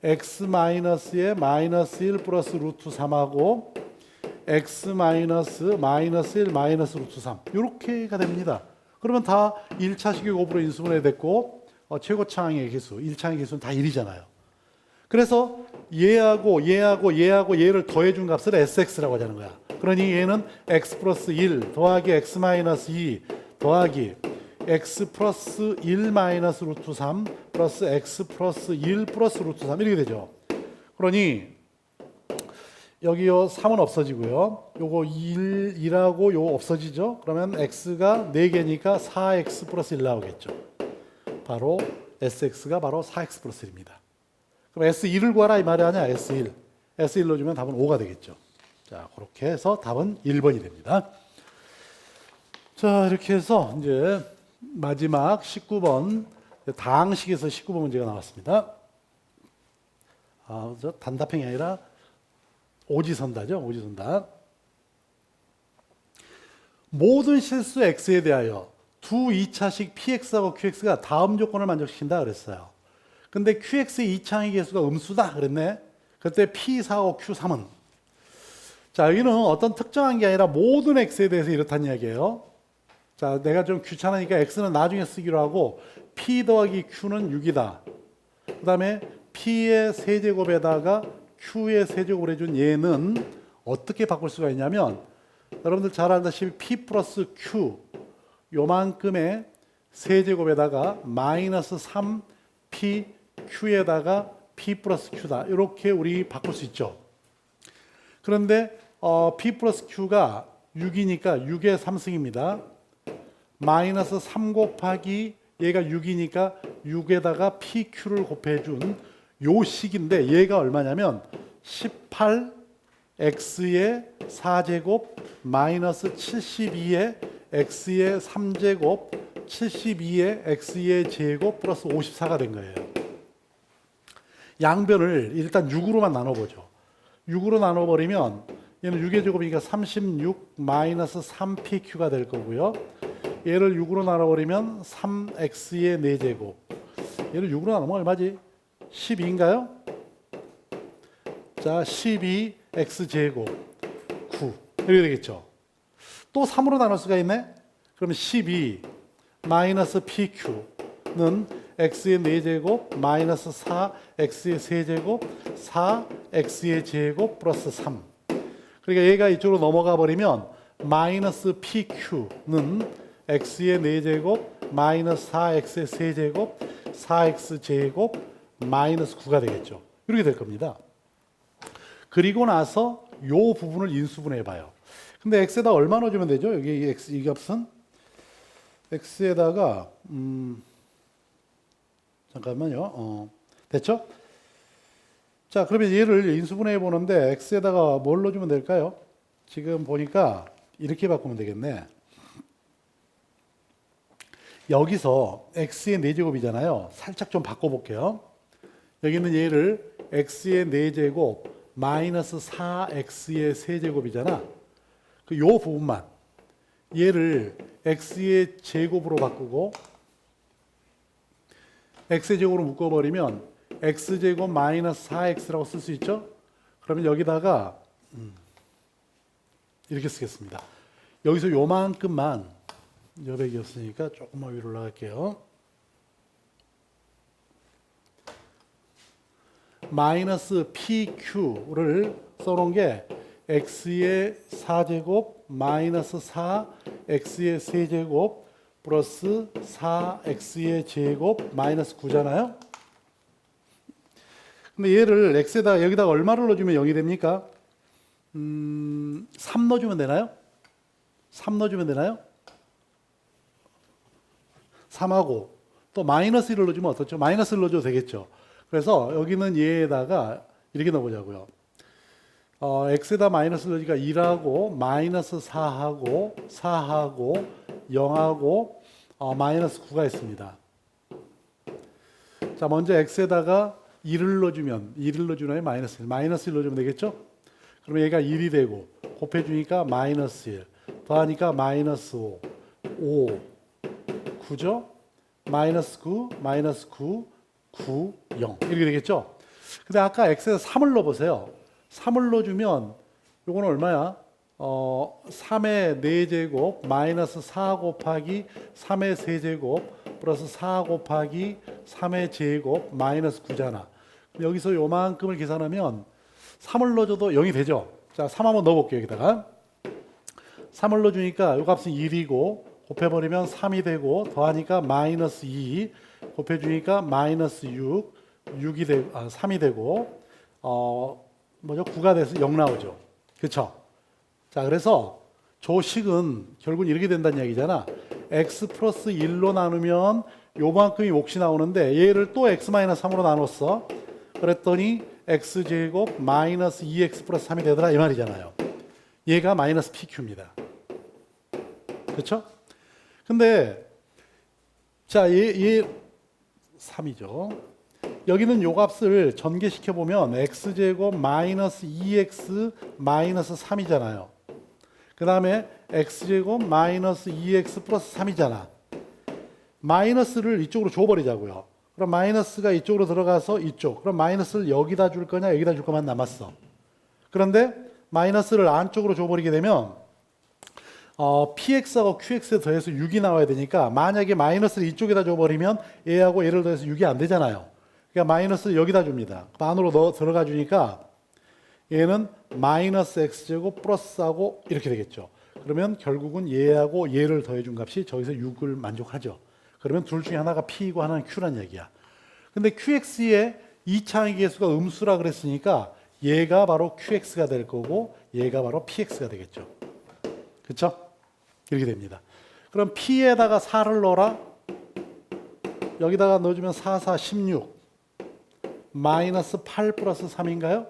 x 마이너스에 마이너스 1 플러스 루트 3하고 x 마이너스 마이너스 1 마이너스 루트 3 이렇게가 됩니다. 그러면 다 1차식의 곱으로 인수분해 됐고 최고차항의 개수, 1차항의 개수는 다 1이잖아요. 그래서 얘하고 얘를 더해준 값을 sx라고 하자는 거야. 그러니 얘는 x 플러스 1 더하기 x 마이너스 2 더하기 x 플러스 1 마이너스 루트 3 플러스 x 플러스 1 플러스 루트 3 이렇게 되죠. 그러니 여기요 3은 없어지고요. 요거 1하고 요거 없어지죠. 그러면 x가 4개니까 4x 플러스 1 나오겠죠. 바로 sx가 바로 4x 플러스 1입니다. 그럼 S1을 구하라 이 말이 아니야. S1. S1로 주면 답은 5가 되겠죠. 자, 그렇게 해서 답은 1번이 됩니다. 자, 이렇게 해서 이제 마지막 19번 다항식에서 19번 문제가 나왔습니다. 저 단답형이 아니라 오지선다죠. 오지선다. 모든 실수 x에 대하여 두 2차식 px하고 qx가 다음 조건을 만족시킨다 그랬어요. 근데 qx의 2차항의 개수가 음수다 그랬네. 그때 p4하고 q3은 자, 여기는 어떤 특정한 게 아니라 모든 x에 대해서 이렇다는 이야기예요. 자, 내가 좀 귀찮으니까 x는 나중에 쓰기로 하고 p 더하기 q는 6이다. 그 다음에 p의 세제곱에다가 q의 세제곱을 해준 얘는 어떻게 바꿀 수가 있냐면 여러분들 잘 알다시피 p 플러스 q 요만큼의 세제곱에다가 마이너스 3p q에다가 p 플러스 q다. 이렇게 우리 바꿀 수 있죠. 그런데 p 플러스 q가 6이니까 6의 3승입니다. 마이너스 3 곱하기 얘가 6이니까 6에다가 pq를 곱해준 요 식인데 얘가 얼마냐면 18x의 4제곱 마이너스 72의 x의 3제곱 72의 x의 제곱 플러스 54가 된 거예요. 양변을 일단 6으로만 나눠보죠. 6으로 나눠버리면 얘는 6의 제곱이니까 36 마이너스 3pq가 될 거고요. 얘를 6으로 나눠버리면 3x의 4제곱. 얘를 6으로 나누면 얼마지? 12인가요? 자, 12x제곱 9 이렇게 되겠죠. 또 3으로 나눌 수가 있네. 그러면 12 마이너스 pq는 x의 4제곱 마이너스 4x의 세제곱 4x의 제곱 플러스 3. 그러니까 얘가 이쪽으로 넘어가 버리면 마이너스 pq는 x의 4제곱 마이너스 4x의 세제곱 4x 제곱 마이너스 9가 되겠죠. 이렇게 될 겁니다. 그리고 나서 요 부분을 인수분해 봐요. 근데 x에다 얼마 넣어주면 되죠? 여기 x 이 값은 x에다가 잠깐만요. 됐죠? 자, 그러면 얘를 인수분해 보는데 x에다가 뭘 넣어주면 될까요? 지금 보니까 이렇게 바꾸면 되겠네. 여기서 x의 4제곱이잖아요. 살짝 좀 바꿔볼게요. 여기는 얘를 x의 4제곱 마이너스 4x의 세제곱이잖아. 그 요 부분만 얘를 x의 제곱으로 바꾸고 x의 제곱으로 묶어버리면 x제곱 마이너스 4x라고 쓸 수 있죠? 그러면 여기다가 이렇게 쓰겠습니다. 여기서 요만큼만 여백이었으니까 조금만 위로 올라갈게요. 마이너스 pq를 써놓은 게 x의 4제곱 마이너스 4x의 세제곱 플러스 4x의 제곱 마이너스 9잖아요. 근데 얘를 x에다가 여기다가 얼마를 넣어주면 0이 됩니까? 3 넣어주면 되나요? 3 넣어주면 되나요? 3하고 또 마이너스 1을 넣어주면 어떻죠? 마이너스를 넣어줘도 되겠죠. 그래서 여기는 얘에다가 이렇게 넣어보자고요. x에다 마이너스를 넣으니까 1하고 마이너스 4하고 4하고 0하고 마이너스 9가 있습니다. 자, 먼저 x에다가 1을 넣어주나요? 마이너스 1. 마이너스 1 넣어주면 되겠죠? 그러면 얘가 1이 되고 곱해주니까 마이너스 1. 더하니까 마이너스 5. 5. 9죠? 마이너스 9, 마이너스 9, 9, 0. 이렇게 되겠죠? 근데 아까 x에서 3을 넣어보세요. 3을 넣어주면 요거는 얼마야? 3의 4제곱 마이너스 4 곱하기 3의 세제곱 플러스 4 곱하기 3의 제곱 마이너스 9잖아. 여기서 요만큼을 계산하면 3을 넣어줘도 0이 되죠. 자, 3 한번 넣어볼게요. 여기다가 3을 넣어주니까 요 값은 1이고 곱해버리면 3이 되고 더하니까 마이너스 2 곱해주니까 마이너스 6 6이 되고 3이 되고 9가 돼서 0 나오죠. 그렇죠? 자, 그래서 조식은 결국은 이렇게 된다는 이야기잖아. x 플러스 1로 나누면 요만큼이 몫이 나오는데 얘를 또 x 마이너스 3으로 나눴어. 그랬더니 x제곱 마이너스 2x 플러스 3이 되더라 이 말이잖아요. 얘가 마이너스 pq입니다. 그렇죠? 근데 자, 얘 3이죠. 여기는 요 값을 전개시켜 보면 x제곱 마이너스 2x 마이너스 3이잖아요. 그 다음에 x제곱 마이너스 2x 플러스 3이잖아. 마이너스를 이쪽으로 줘버리자고요. 그럼 마이너스가 이쪽으로 들어가서 이쪽. 그럼 마이너스를 여기다 줄 거냐 여기다 줄 거만 남았어. 그런데 마이너스를 안쪽으로 줘버리게 되면 px하고 qx에 더해서 6이 나와야 되니까 만약에 마이너스를 이쪽에다 줘버리면 얘하고 얘를 더해서 6이 안 되잖아요. 그러니까 마이너스를 여기다 줍니다. 안으로 들어가 주니까 얘는 마이너스 x제곱 플러스하고 이렇게 되겠죠. 그러면 결국은 얘하고 얘를 더해준 값이 저기서 6을 만족하죠. 그러면 둘 중에 하나가 p이고 하나는 q란 얘기야. 근데 qx의 2차항의 계수가 음수라 그랬으니까 얘가 바로 qx가 될 거고 얘가 바로 px가 되겠죠. 그렇죠? 이렇게 됩니다. 그럼 p에다가 4를 넣어라. 여기다가 넣어주면 4, 4, 16 마이너스 8 플러스 3인가요?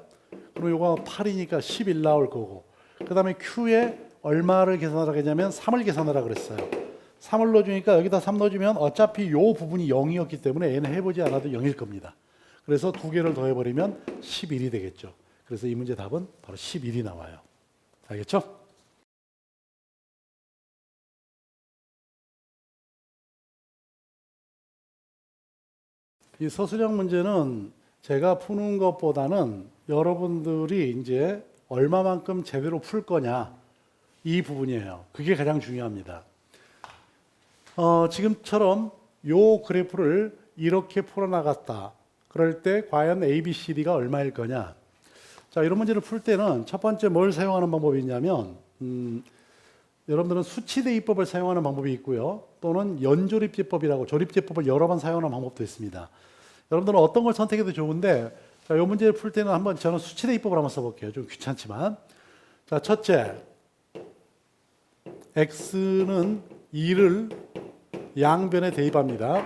그럼 요거 8이니까 11 나올 거고 그 다음에 q에 얼마를 계산하라고 했냐면 3을 계산하라 그랬어요. 3을 넣어주니까 여기다 3 넣어주면 어차피 요 부분이 0이었기 때문에 얘는 해보지 않아도 0일 겁니다. 그래서 두 개를 더해버리면 11이 되겠죠. 그래서 이 문제 답은 바로 11이 나와요. 알겠죠? 이 서술형 문제는 제가 푸는 것보다는 여러분들이 이제 얼마만큼 제대로 풀 거냐 이 부분이에요. 그게 가장 중요합니다. 지금처럼 요 그래프를 이렇게 풀어나갔다. 그럴 때 과연 A, B, C, D가 얼마일 거냐. 자, 이런 문제를 풀 때는 첫 번째 뭘 사용하는 방법이 있냐면 여러분들은 수치대입법을 사용하는 방법이 있고요. 또는 연조립제법이라고 조립제법을 여러 번 사용하는 방법도 있습니다. 여러분들은 어떤 걸 선택해도 좋은데 자, 이 문제를 풀 때는 한번 저는 수치대입법을 한번 써볼게요. 좀 귀찮지만. 자, 첫째, x는 2를 양변에 대입합니다.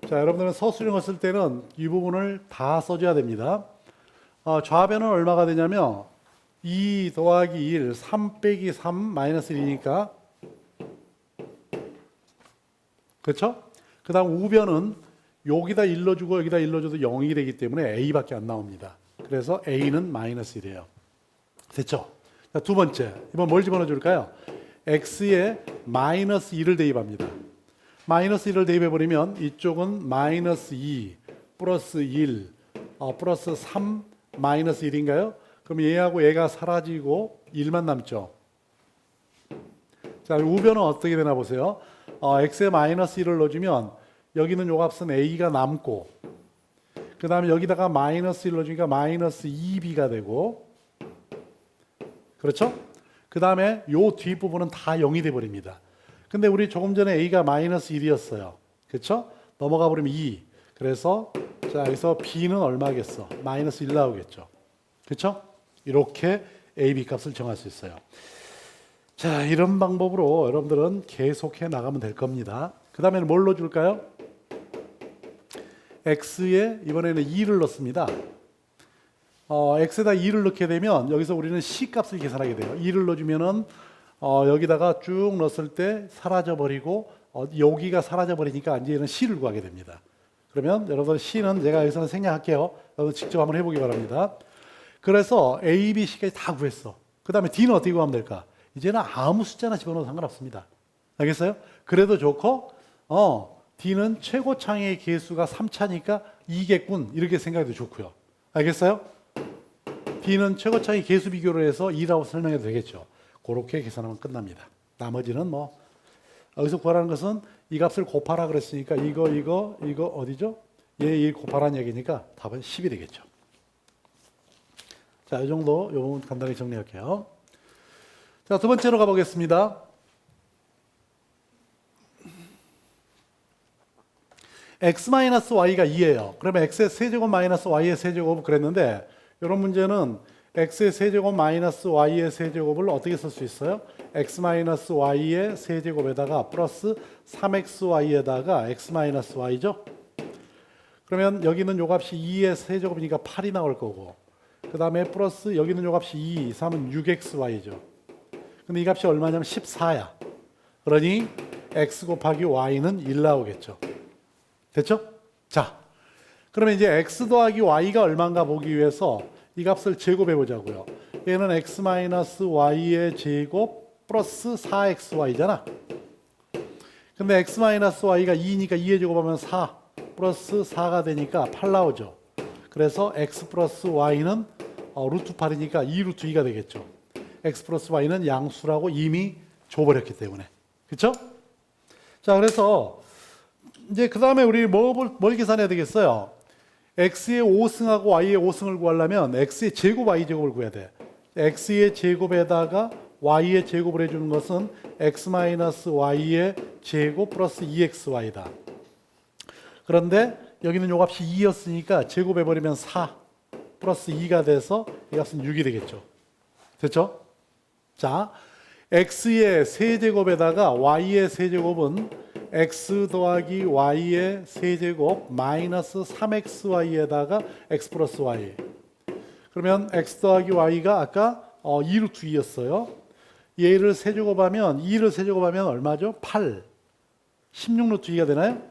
자, 여러분들은 서술형을 쓸 때는 이 부분을 다 써줘야 됩니다. 좌변은 얼마가 되냐면 2 더하기 1, 3 빼기 3 마이너스 1이니까 그렇죠? 그 다음 우변은 여기다 1 넣어주고 여기다 1 넣어줘도 0이 되기 때문에 A밖에 안 나옵니다. 그래서 A는 마이너스 1이에요. 됐죠? 자, 두 번째, 이번 뭘 집어넣어 줄까요? X에 마이너스 2를 대입합니다. 마이너스 1을 대입해버리면 이쪽은 마이너스 2 플러스 1 플러스 3 마이너스 1인가요? 그럼 얘하고 얘가 사라지고 1만 남죠. 자, 우변은 어떻게 되나 보세요. x에 마이너스 1을 넣어주면 여기는 요 값은 a가 남고 그 다음에 여기다가 마이너스 1 넣어주니까 마이너스 2b가 되고 그렇죠? 그 다음에 요 뒷부분은 다 0이 돼버립니다. 근데 우리 조금 전에 a가 마이너스 1이었어요. 그렇죠? 넘어가 버리면 2. 그래서 자, 여기서 b는 얼마겠어? 마이너스 1 나오겠죠. 그렇죠? 이렇게 a, b 값을 정할 수 있어요. 자, 이런 방법으로 여러분들은 계속해 나가면 될 겁니다. 그 다음에는 뭘 넣어줄까요? x에 이번에는 2를 넣습니다. x에다 2를 넣게 되면 여기서 우리는 c 값을 계산하게 돼요. 2를 넣어주면은 여기다가 쭉 넣었을 때 사라져버리고 여기가 사라져버리니까 이제 얘는 C를 구하게 됩니다. 그러면 여러분 C는 제가 여기서는 생략할게요. 여러분 직접 한번 해보기 바랍니다. 그래서 A, B, C까지 다 구했어. 그 다음에 D는 어떻게 구하면 될까? 이제는 아무 숫자나 집어넣어도 상관없습니다. 알겠어요? 그래도 좋고 D는 최고 창의 개수가 3차니까 2겠군 이렇게 생각해도 좋고요. 알겠어요? D는 최고 창의 개수 비교를 해서 2라고 설명해도 되겠죠. 그렇게 계산하면 끝납니다. 나머지는 뭐 여기서 구하라는 것은 이 값을 곱하라 그랬으니까 이거 어디죠? 얘 곱하라는 얘기니까 답은 10이 되겠죠. 자, 이 정도 요 부분 간단히 정리할게요. 자, 두 번째로 가보겠습니다. x-y가 2예요. 그러면 x의 세제곱 마이너스 y의 세제곱 그랬는데 이런 문제는 x의 세제곱 마이너스 y의 세제곱을 어떻게 쓸 수 있어요? x-y의 세제곱에다가 플러스 3xy에다가 x-y죠? 그러면 여기는 요 값이 2의 세제곱이니까 8이 나올 거고 그 다음에 플러스 여기는 요 값이 2, 3은 6xy죠. 근데 이 값이 얼마냐면 14야. 그러니 x 곱하기 y는 1 나오겠죠. 됐죠? 자, 그러면 이제 x 더하기 y가 얼마인가 보기 위해서 이 값을 제곱해 보자고요. 얘는 x-y의 제곱 플러스 4xy잖아. 근데 x-y가 2니까 2의 제곱하면 4 플러스 4가 되니까 8 나오죠. 그래서 x 플러스 y는 루트 8이니까 2 루트 2가 되겠죠. x 플러스 y는 양수라고 이미 줘버렸기 때문에. 그렇죠? 자, 그래서 이제 그 다음에 우리 뭘 계산해야 되겠어요? x의 5승하고 y의 5승을 구하려면 x의 제곱 y 제곱을 구해야 돼. x의 제곱에다가 y의 제곱을 해주는 것은 x-y의 제곱 플러스 2xy다. 그런데 여기는 요 값이 2였으니까 제곱해버리면 4 플러스 2가 돼서 이 값은 6이 되겠죠. 됐죠? 자, x의 세제곱에다가 y의 세제곱은 x 더하기 y의 세제곱 마이너스 3xy에다가 x 플러스 y. 그러면 x 더하기 y가 아까 2루트 2였어요. 얘를 세제곱하면 2를 세제곱하면 얼마죠? 8. 16루트 2가 되나요?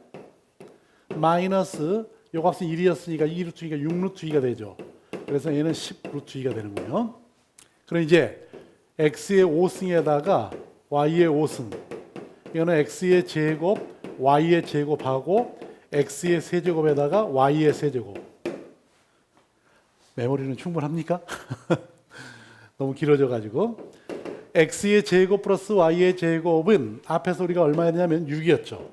마이너스 요 값은 1이었으니까 2루트 2가 6루트 2가 되죠. 그래서 얘는 10루트 2가 되는군요. 그럼 이제 x의 5승에다가 y의 5승. 이거는 x의 제곱, y의 제곱하고 x의 세제곱에다가 y의 세제곱. 메모리는 충분합니까? 너무 길어져 가지고 x의 제곱 플러스 y의 제곱은 앞에서 우리가 얼마였냐면 6이었죠.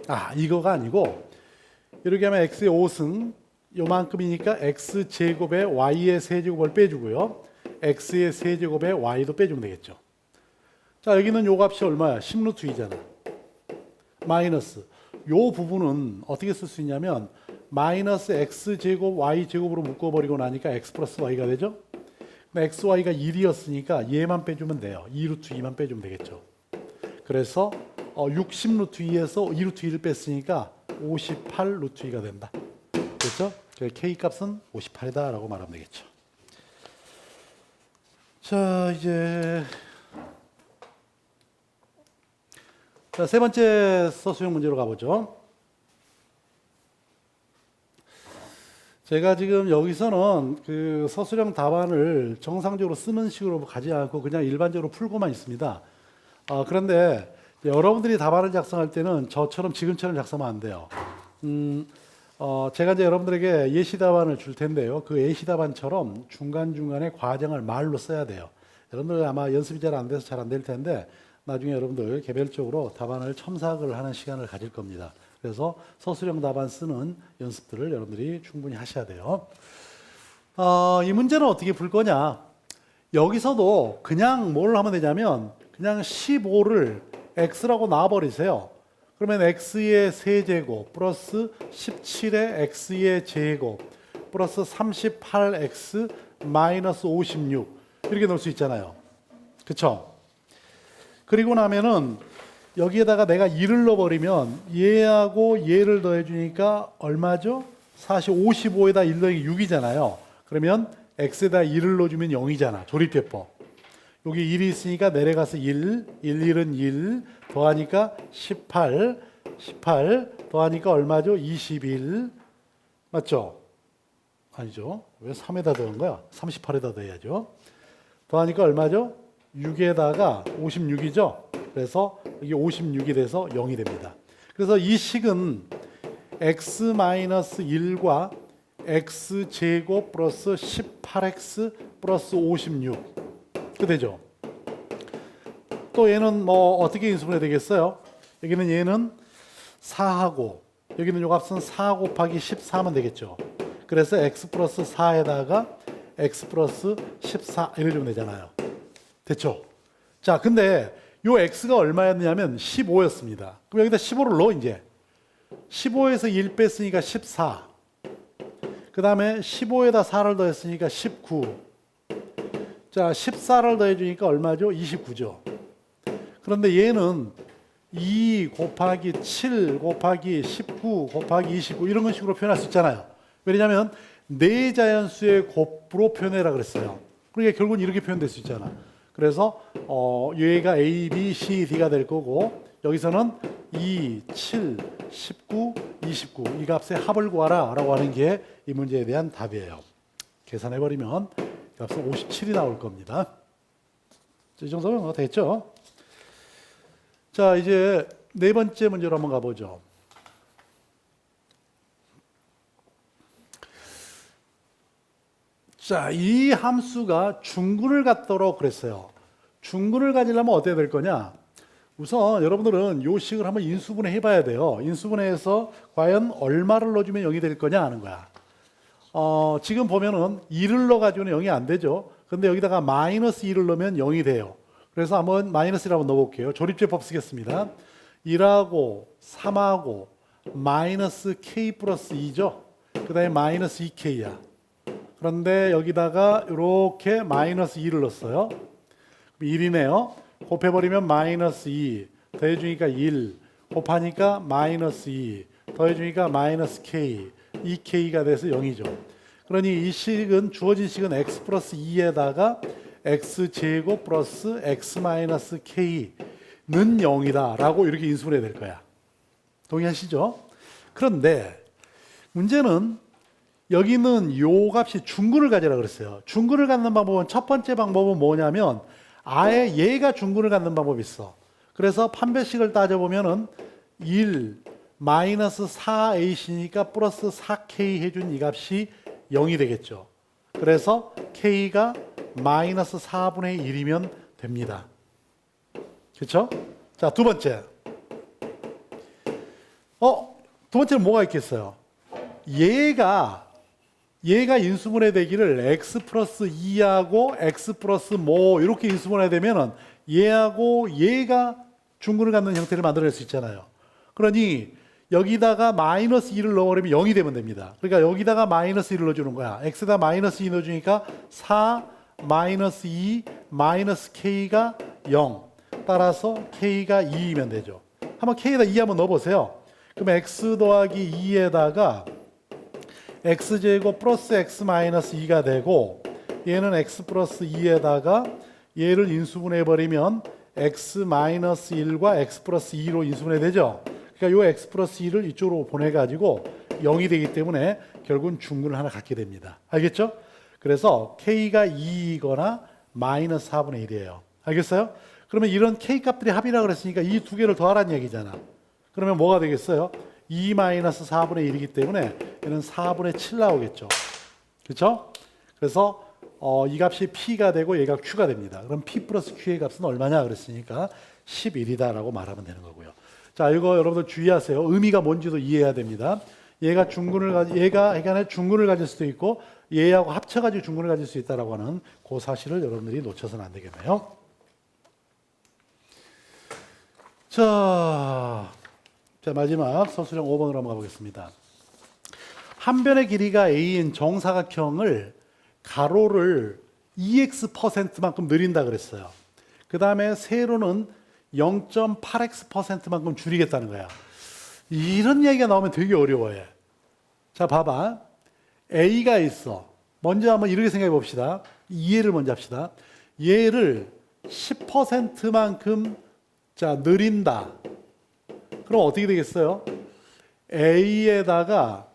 아, 이거가 아니고 이렇게 하면 x의 5승 요만큼이니까 x 제곱에 y의 세제곱을 빼주고요. x의 세제곱에 y도 빼주면 되겠죠. 자, 여기는 요 값이 얼마야? 10루트 2잖아. 마이너스. 요 부분은 어떻게 쓸 수 있냐면 마이너스 x제곱 y제곱으로 묶어버리고 나니까 x 플러스 y가 되죠. x, y가 1이었으니까 얘만 빼주면 돼요. 2루트 2만 빼주면 되겠죠. 그래서 60루트 2에서 2루트 2를 뺐으니까 58루트 2가 된다. 그렇죠? k 값은 58이다 라고 말하면 되겠죠. 자, 이제 자, 세 번째 서술형 문제로 가보죠. 제가 지금 여기서는 그 서술형 답안을 정상적으로 쓰는 식으로 가지 않고 그냥 일반적으로 풀고만 있습니다. 그런데 여러분들이 답안을 작성할 때는 저처럼 지금처럼 작성하면 안 돼요. 제가 이제 여러분들에게 예시 답안을 줄 텐데요. 그 예시 답안처럼 중간중간에 과정을 말로 써야 돼요. 여러분들 아마 연습이 잘 안 돼서 잘 안 될 텐데 나중에 여러분들 개별적으로 답안을 첨삭을 하는 시간을 가질 겁니다. 그래서 서술형 답안 쓰는 연습들을 여러분들이 충분히 하셔야 돼요. 이 문제는 어떻게 풀 거냐? 여기서도 그냥 뭘 하면 되냐면 그냥 15를 x라고 놔버리세요. 그러면 x의 세제곱 플러스 17의 x의 제곱 플러스 38x 마이너스 56 이렇게 넣을 수 있잖아요. 그쵸? 그리고 나면은 여기에다가 내가 2를 넣어버리면 얘하고 얘를 더해주니까 얼마죠? 사실 55에다 1 더하기 6이잖아요. 그러면 x에다 2를 넣어주면 0이잖아. 조립해법. 여기 1이 있으니까 내려가서 1, 1은 1 더하니까 18 더하니까 얼마죠? 21 맞죠? 아니죠. 왜 3에다 더한 거야? 38에다 더해야죠. 더하니까 얼마죠? 6에다가 56이죠. 그래서 이게 56이 돼서 0이 됩니다. 그래서 이 식은 x-1과 x제곱 플러스 18x 플러스 56 그 되죠. 또 얘는 뭐 어떻게 인수분해 되겠어요? 여기는 얘는 4하고 여기는 요 값은 4 곱하기 14면 되겠죠. 그래서 x 플러스 4에다가 x 플러스 14 이렇게 주면 되잖아요. 됐죠? 자, 근데 요 x가 얼마였냐면 15였습니다. 그럼 여기다 15를 넣어 이제. 15에서 1 뺐으니까 14. 그 다음에 15에다 4를 더했으니까 19. 자, 14를 더해주니까 얼마죠? 29죠. 그런데 얘는 2 곱하기 7 곱하기 19 곱하기 29 이런 식으로 표현할 수 있잖아요. 왜냐하면 네 자연수의 곱으로 표현해라 그랬어요. 그러니까 결국은 이렇게 표현될 수 있잖아. 그래서 얘가 A, B, C, D가 될 거고 여기서는 2, 7, 19, 29 이 값의 합을 구하라 라고 하는 게 이 문제에 대한 답이에요. 계산해버리면 값은 57이 나올 겁니다. 이 정도면 됐죠? 자, 이제 네 번째 문제로 한번 가보죠. 자, 이 함수가 중근을 갖도록 그랬어요. 중근을 가지려면 어떻게 될 거냐? 우선 여러분들은 요 식을 한번 인수분해 해봐야 돼요. 인수분해해서 과연 얼마를 넣어주면 0이 될 거냐 하는 거야. 지금 보면은 2를 넣어가지고는 0이 안 되죠. 근데 여기다가 마이너스 2를 넣으면 0이 돼요. 그래서 한번 마이너스 1을 한번 넣어볼게요. 조립제법 쓰겠습니다. 1하고 3하고 마이너스 k 플러스 2죠. 그 다음에 마이너스 2k야. 그런데 여기다가 이렇게 마이너스 2를 넣었어요. 1이네요. 곱해버리면 마이너스 2 더해주니까 1 곱하니까 마이너스 2 더해주니까 마이너스 k 2k가 돼서 0이죠. 그러니 이 식은 주어진 식은 x 플러스 2에다가 x제곱 플러스 x 마이너스 k는 0이다 라고 이렇게 인수분해야 될 거야. 동의하시죠? 그런데 문제는 여기는 요 값이 중근을 가지라 그랬어요. 중근을 갖는 방법은 첫 번째 방법은 뭐냐면 아예 얘가 중근을 갖는 방법이 있어. 그래서 판별식을 따져보면은 1 마이너스 4ac니까 플러스 4k 해준 이 값이 0이 되겠죠. 그래서 k가 마이너스 4분의 1이면 됩니다. 그렇죠? 자, 두 번째. 두 번째는 뭐가 있겠어요? 얘가 인수분해 되기를 x 플러스 2하고 x 플러스 뭐 이렇게 인수분해 되면은 얘하고 얘가 중근을 갖는 형태를 만들어낼 수 있잖아요. 그러니 여기다가 마이너스 2를 넣어버리면 0이 되면 됩니다. 그러니까 여기다가 마이너스 2를 넣어주는 거야. x에다 마이너스 2 넣어주니까 4 마이너스 2 마이너스 k가 0. 따라서 k가 2이면 되죠. 한번 k에다 2 한번 넣어보세요. 그럼 x 더하기 2에다가 x제곱 플러스 x 마이너스 2가 되고 얘는 x 플러스 2에다가 얘를 인수분해해버리면 x 마이너스 1과 x 플러스 2로 인수분해 되죠. 그러니까 요 x 플러스 2를 이쪽으로 보내가지고 0이 되기 때문에 결국은 중근을 하나 갖게 됩니다. 알겠죠? 그래서 k가 2이거나 마이너스 4분의 1이에요. 알겠어요? 그러면 이런 k 값들이 합이라고 그랬으니까 이 두 개를 더하라는 얘기잖아. 그러면 뭐가 되겠어요? 2 마이너스 4분의 1이기 때문에 얘는 4분의 7 나오겠죠. 그렇죠? 그래서 이 값이 p가 되고 얘가 q가 됩니다. 그럼 p 플러스 q의 값은 얼마냐 그랬으니까 11이다라고 말하면 되는 거고요. 자, 이거 여러분들 주의하세요. 의미가 뭔지도 이해해야 됩니다. 얘가 중근을 가질 수도 있고 얘하고 합쳐가지고 중근을 가질 수 있다라고 하는 그 사실을 여러분들이 놓쳐서는 안 되겠네요. 자, 마지막 서술형 5번으로 한번 가보겠습니다. 한 변의 길이가 a인 정사각형을 가로를 2x%만큼 늘린다 그랬어요. 그 다음에 세로는 0.8x%만큼 줄이겠다는 거야. 이런 얘기가 나오면 되게 어려워해. 자, 봐봐. a가 있어. 먼저 한번 이렇게 생각해 봅시다. 이해를 먼저 합시다. 얘를 10%만큼 자 느린다. 그럼 어떻게 되겠어요? A에다가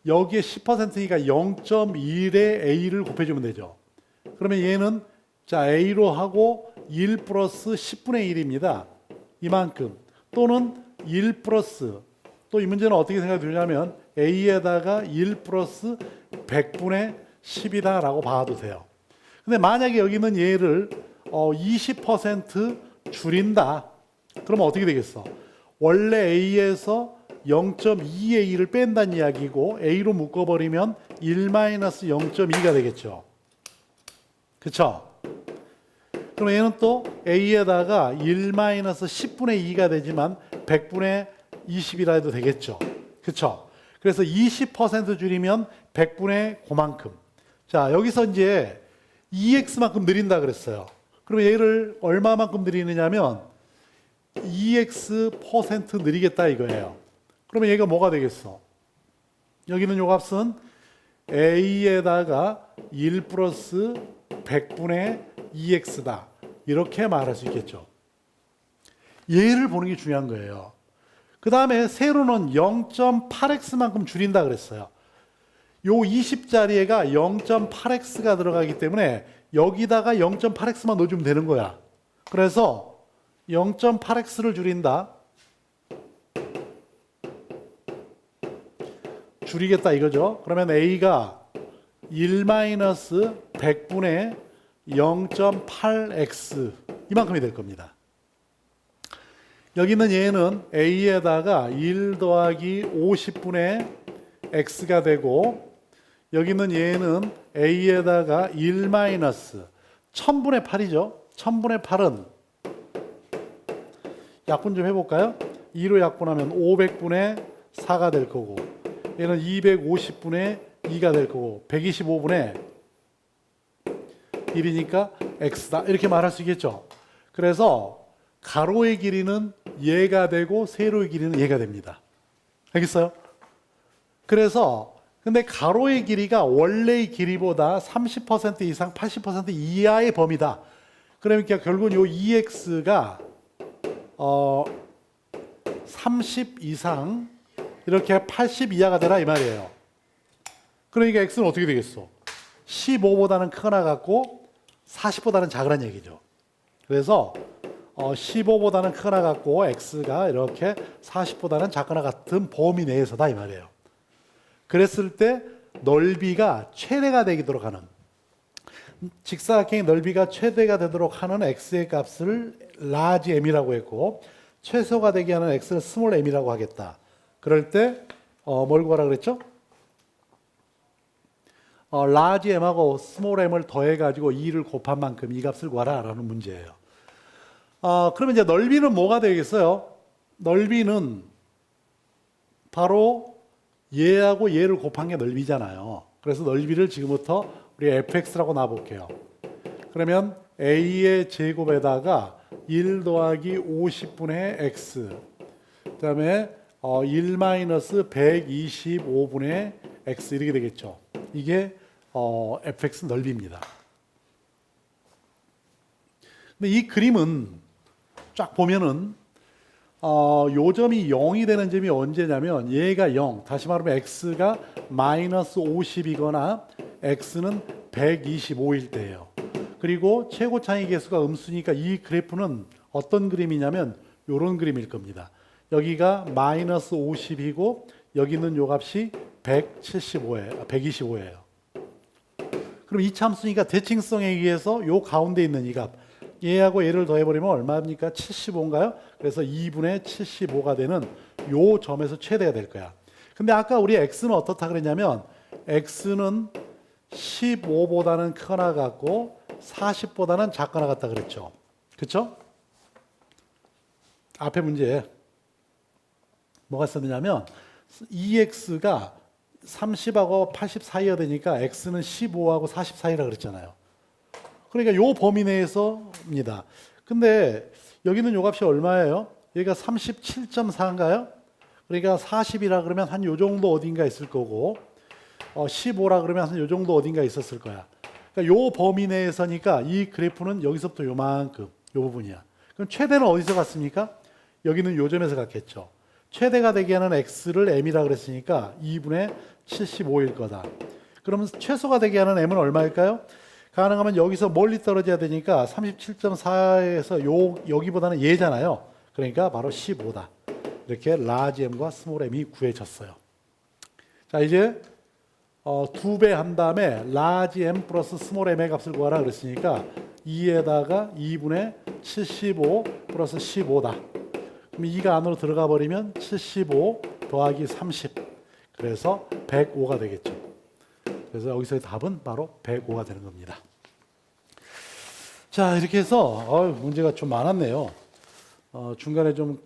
여기에 10%니까 0.1에 A를 곱해주면 되죠. 그러면 얘는 자 A로 하고 1 플러스 10분의 1입니다. 이만큼. 또는 1 플러스 또 이 문제는 어떻게 생각이 들냐면 A에다가 1 플러스 100분의 10이다라고 봐도 돼요. 근데 만약에 여기는 얘를 20% 줄인다. 그러면 어떻게 되겠어? 원래 A에서 0.2A를 뺀다는 이야기고 A로 묶어버리면 1-0.2가 되겠죠. 그쵸? 그럼 얘는 또 A에다가 1-10분의 2가 되지만 100분의 20이라 해도 되겠죠. 그쵸? 그래서 20% 줄이면 100분의 그만큼. 자, 여기서 이제 2x만큼 느린다 그랬어요. 그럼 얘를 얼마만큼 느리느냐면 2x% 느리겠다 이거예요. 그러면 얘가 뭐가 되겠어? 여기는 요 값은 a에다가 1 플러스 100분의 2x다. 이렇게 말할 수 있겠죠. 얘를 보는 게 중요한 거예요. 그 다음에 세로는 0.8x만큼 줄인다 그랬어요. 요 20자리에가 0.8x가 들어가기 때문에 여기다가 0.8x만 넣어주면 되는 거야. 그래서 0.8x를 줄인다. 줄이겠다 이거죠. 그러면 a가 1-100분의 0.8x 이만큼이 될 겁니다. 여기 있는 얘는 a에다가 1 더하기 50분의 x가 되고 여기 있는 얘는 a에다가 1 마이너스 1000분의 8이죠. 1000분의 8은 약분 좀 해볼까요? 2로 약분하면 500분의 4가 될 거고 얘는 250분의 2가 될 거고 125분의 1이니까 x다 이렇게 말할 수 있겠죠. 그래서 가로의 길이는 얘가 되고 세로의 길이는 얘가 됩니다. 알겠어요? 그래서 근데 가로의 길이가 원래의 길이보다 30% 이상 80% 이하의 범위다. 그러니까 결국은 요 2x가 30 이상 이렇게 80 이하가 되라 이 말이에요. 그러니까 x는 어떻게 되겠어? 15보다는 크거나 같고 40보다는 작으란 얘기죠. 그래서 15보다는 크거나 같고 x가 이렇게 40보다는 작거나 같은 범위 내에서다 이 말이에요. 그랬을 때 넓이가 최대가 되도록 하는 직사각형의 넓이가 최대가 되도록 하는 x의 값을 large m이라고 했고 최소가 되게 하는 x를 small m이라고 하겠다. 그럴 때 뭘 구하라 그랬죠? large m하고 small m을 더해가지고 2를 곱한 만큼 이 값을 구하라 라는 문제예요. 그러면 이제 넓이는 뭐가 되겠어요? 넓이는 바로 얘하고 얘를 곱한 게 넓이잖아요. 그래서 넓이를 지금부터 우리 fx라고 놔볼게요. 그러면 a의 제곱에다가 1 더하기 50분의 x 그 다음에 1-125분의 x 이렇게 되겠죠. 이게 fx 넓이입니다. 근데 이 그림은 쫙 보면은 요 점이 0이 되는 점이 언제냐면 얘가 0, 다시 말하면 x가 마이너스 50이거나 x는 125일 때예요. 그리고 최고 차이 계수가 음수니까 이 그래프는 어떤 그림이냐면 요런 그림일 겁니다. 여기가 마이너스 50이고 여기는 요 값이 125예요. 그럼 이 참수니까 대칭성에 의해서 요 가운데 있는 이 값 얘하고 얘를 더해버리면 얼마입니까? 75인가요? 그래서 2분의 75가 되는 요 점에서 최대가 될 거야. 근데 아까 우리 x는 어떻다 그랬냐면 x는 15보다는 크거나 같고 40보다는 작거나 같다 그랬죠. 그렇죠? 앞에 문제에 뭐가 있었냐면 2x가 30하고 80 사이가 되니까 x는 15하고 40 사이라 그랬잖아요. 그러니까 요 범위 내에서입니다. 근데 여기는 요 값이 얼마예요? 여기가 37.4인가요? 그러니까 40이라 그러면 한 요 정도 어딘가 있을 거고 15라 그러면 한 요 정도 어딘가 있었을 거야. 그러니까 요 범위 내에서니까 이 그래프는 여기서부터 요만큼 부분이야. 그럼 최대는 어디서 갔습니까? 여기는 요 점에서 갔겠죠. 최대가 되게 하는 x를 m이라 그랬으니까 2분의 75일 거다. 그러면 최소가 되게 하는 m은 얼마일까요? 가능하면 여기서 멀리 떨어져야 되니까 37.4에서 여기보다는 얘잖아요. 그러니까 바로 15다. 이렇게 라지 m과 스몰 m이 구해졌어요. 자, 이제 2배 한 다음에 라지 m 플러스 스몰 m의 값을 구하라 그랬으니까 2에다가 2분의 75 플러스 15다. 그럼 2가 안으로 들어가 버리면 75 더하기 30. 그래서 105가 되겠죠. 그래서 여기서의 답은 바로 105가 되는 겁니다. 자, 이렇게 해서 문제가 좀 많았네요. 중간에 좀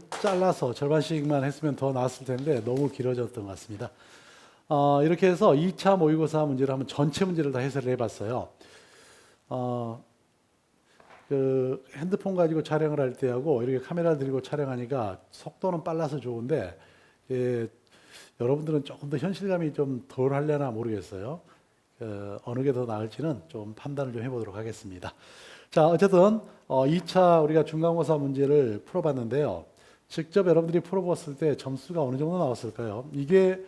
잘라서 절반씩만 했으면 더 나았을 텐데 너무 길어졌던 것 같습니다. 이렇게 해서 2차 모의고사 문제를 한번 전체 문제를 다 해설을 해봤어요. 그 핸드폰 가지고 촬영을 할 때하고 이렇게 카메라 들고 촬영하니까 속도는 빨라서 좋은데 여러분들은 조금 더 현실감이 좀 덜 하려나 모르겠어요. 어느 게 더 나을지는 좀 판단을 좀 해보도록 하겠습니다. 자, 어쨌든 2차 우리가 중간고사 문제를 풀어봤는데요. 직접 여러분들이 풀어봤을 때 점수가 어느 정도 나왔을까요? 이게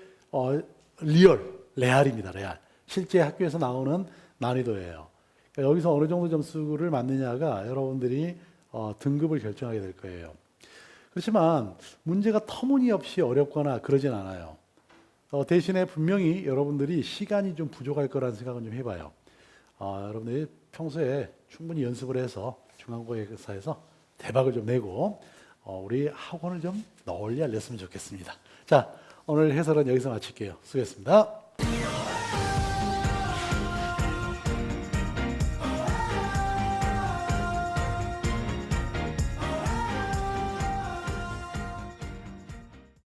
레알입니다. 레알. 실제 학교에서 나오는 난이도예요. 그러니까 여기서 어느 정도 점수를 맞느냐가 여러분들이 등급을 결정하게 될 거예요. 그렇지만 문제가 터무니없이 어렵거나 그러진 않아요. 대신에 분명히 여러분들이 시간이 좀 부족할 거라는 생각은 좀 해봐요. 여러분들이 평소에 충분히 연습을 해서 중간고사에서 대박을 좀 내고 우리 학원을 좀 널리 알렸으면 좋겠습니다. 자, 오늘 해설은 여기서 마칠게요. 수고했습니다.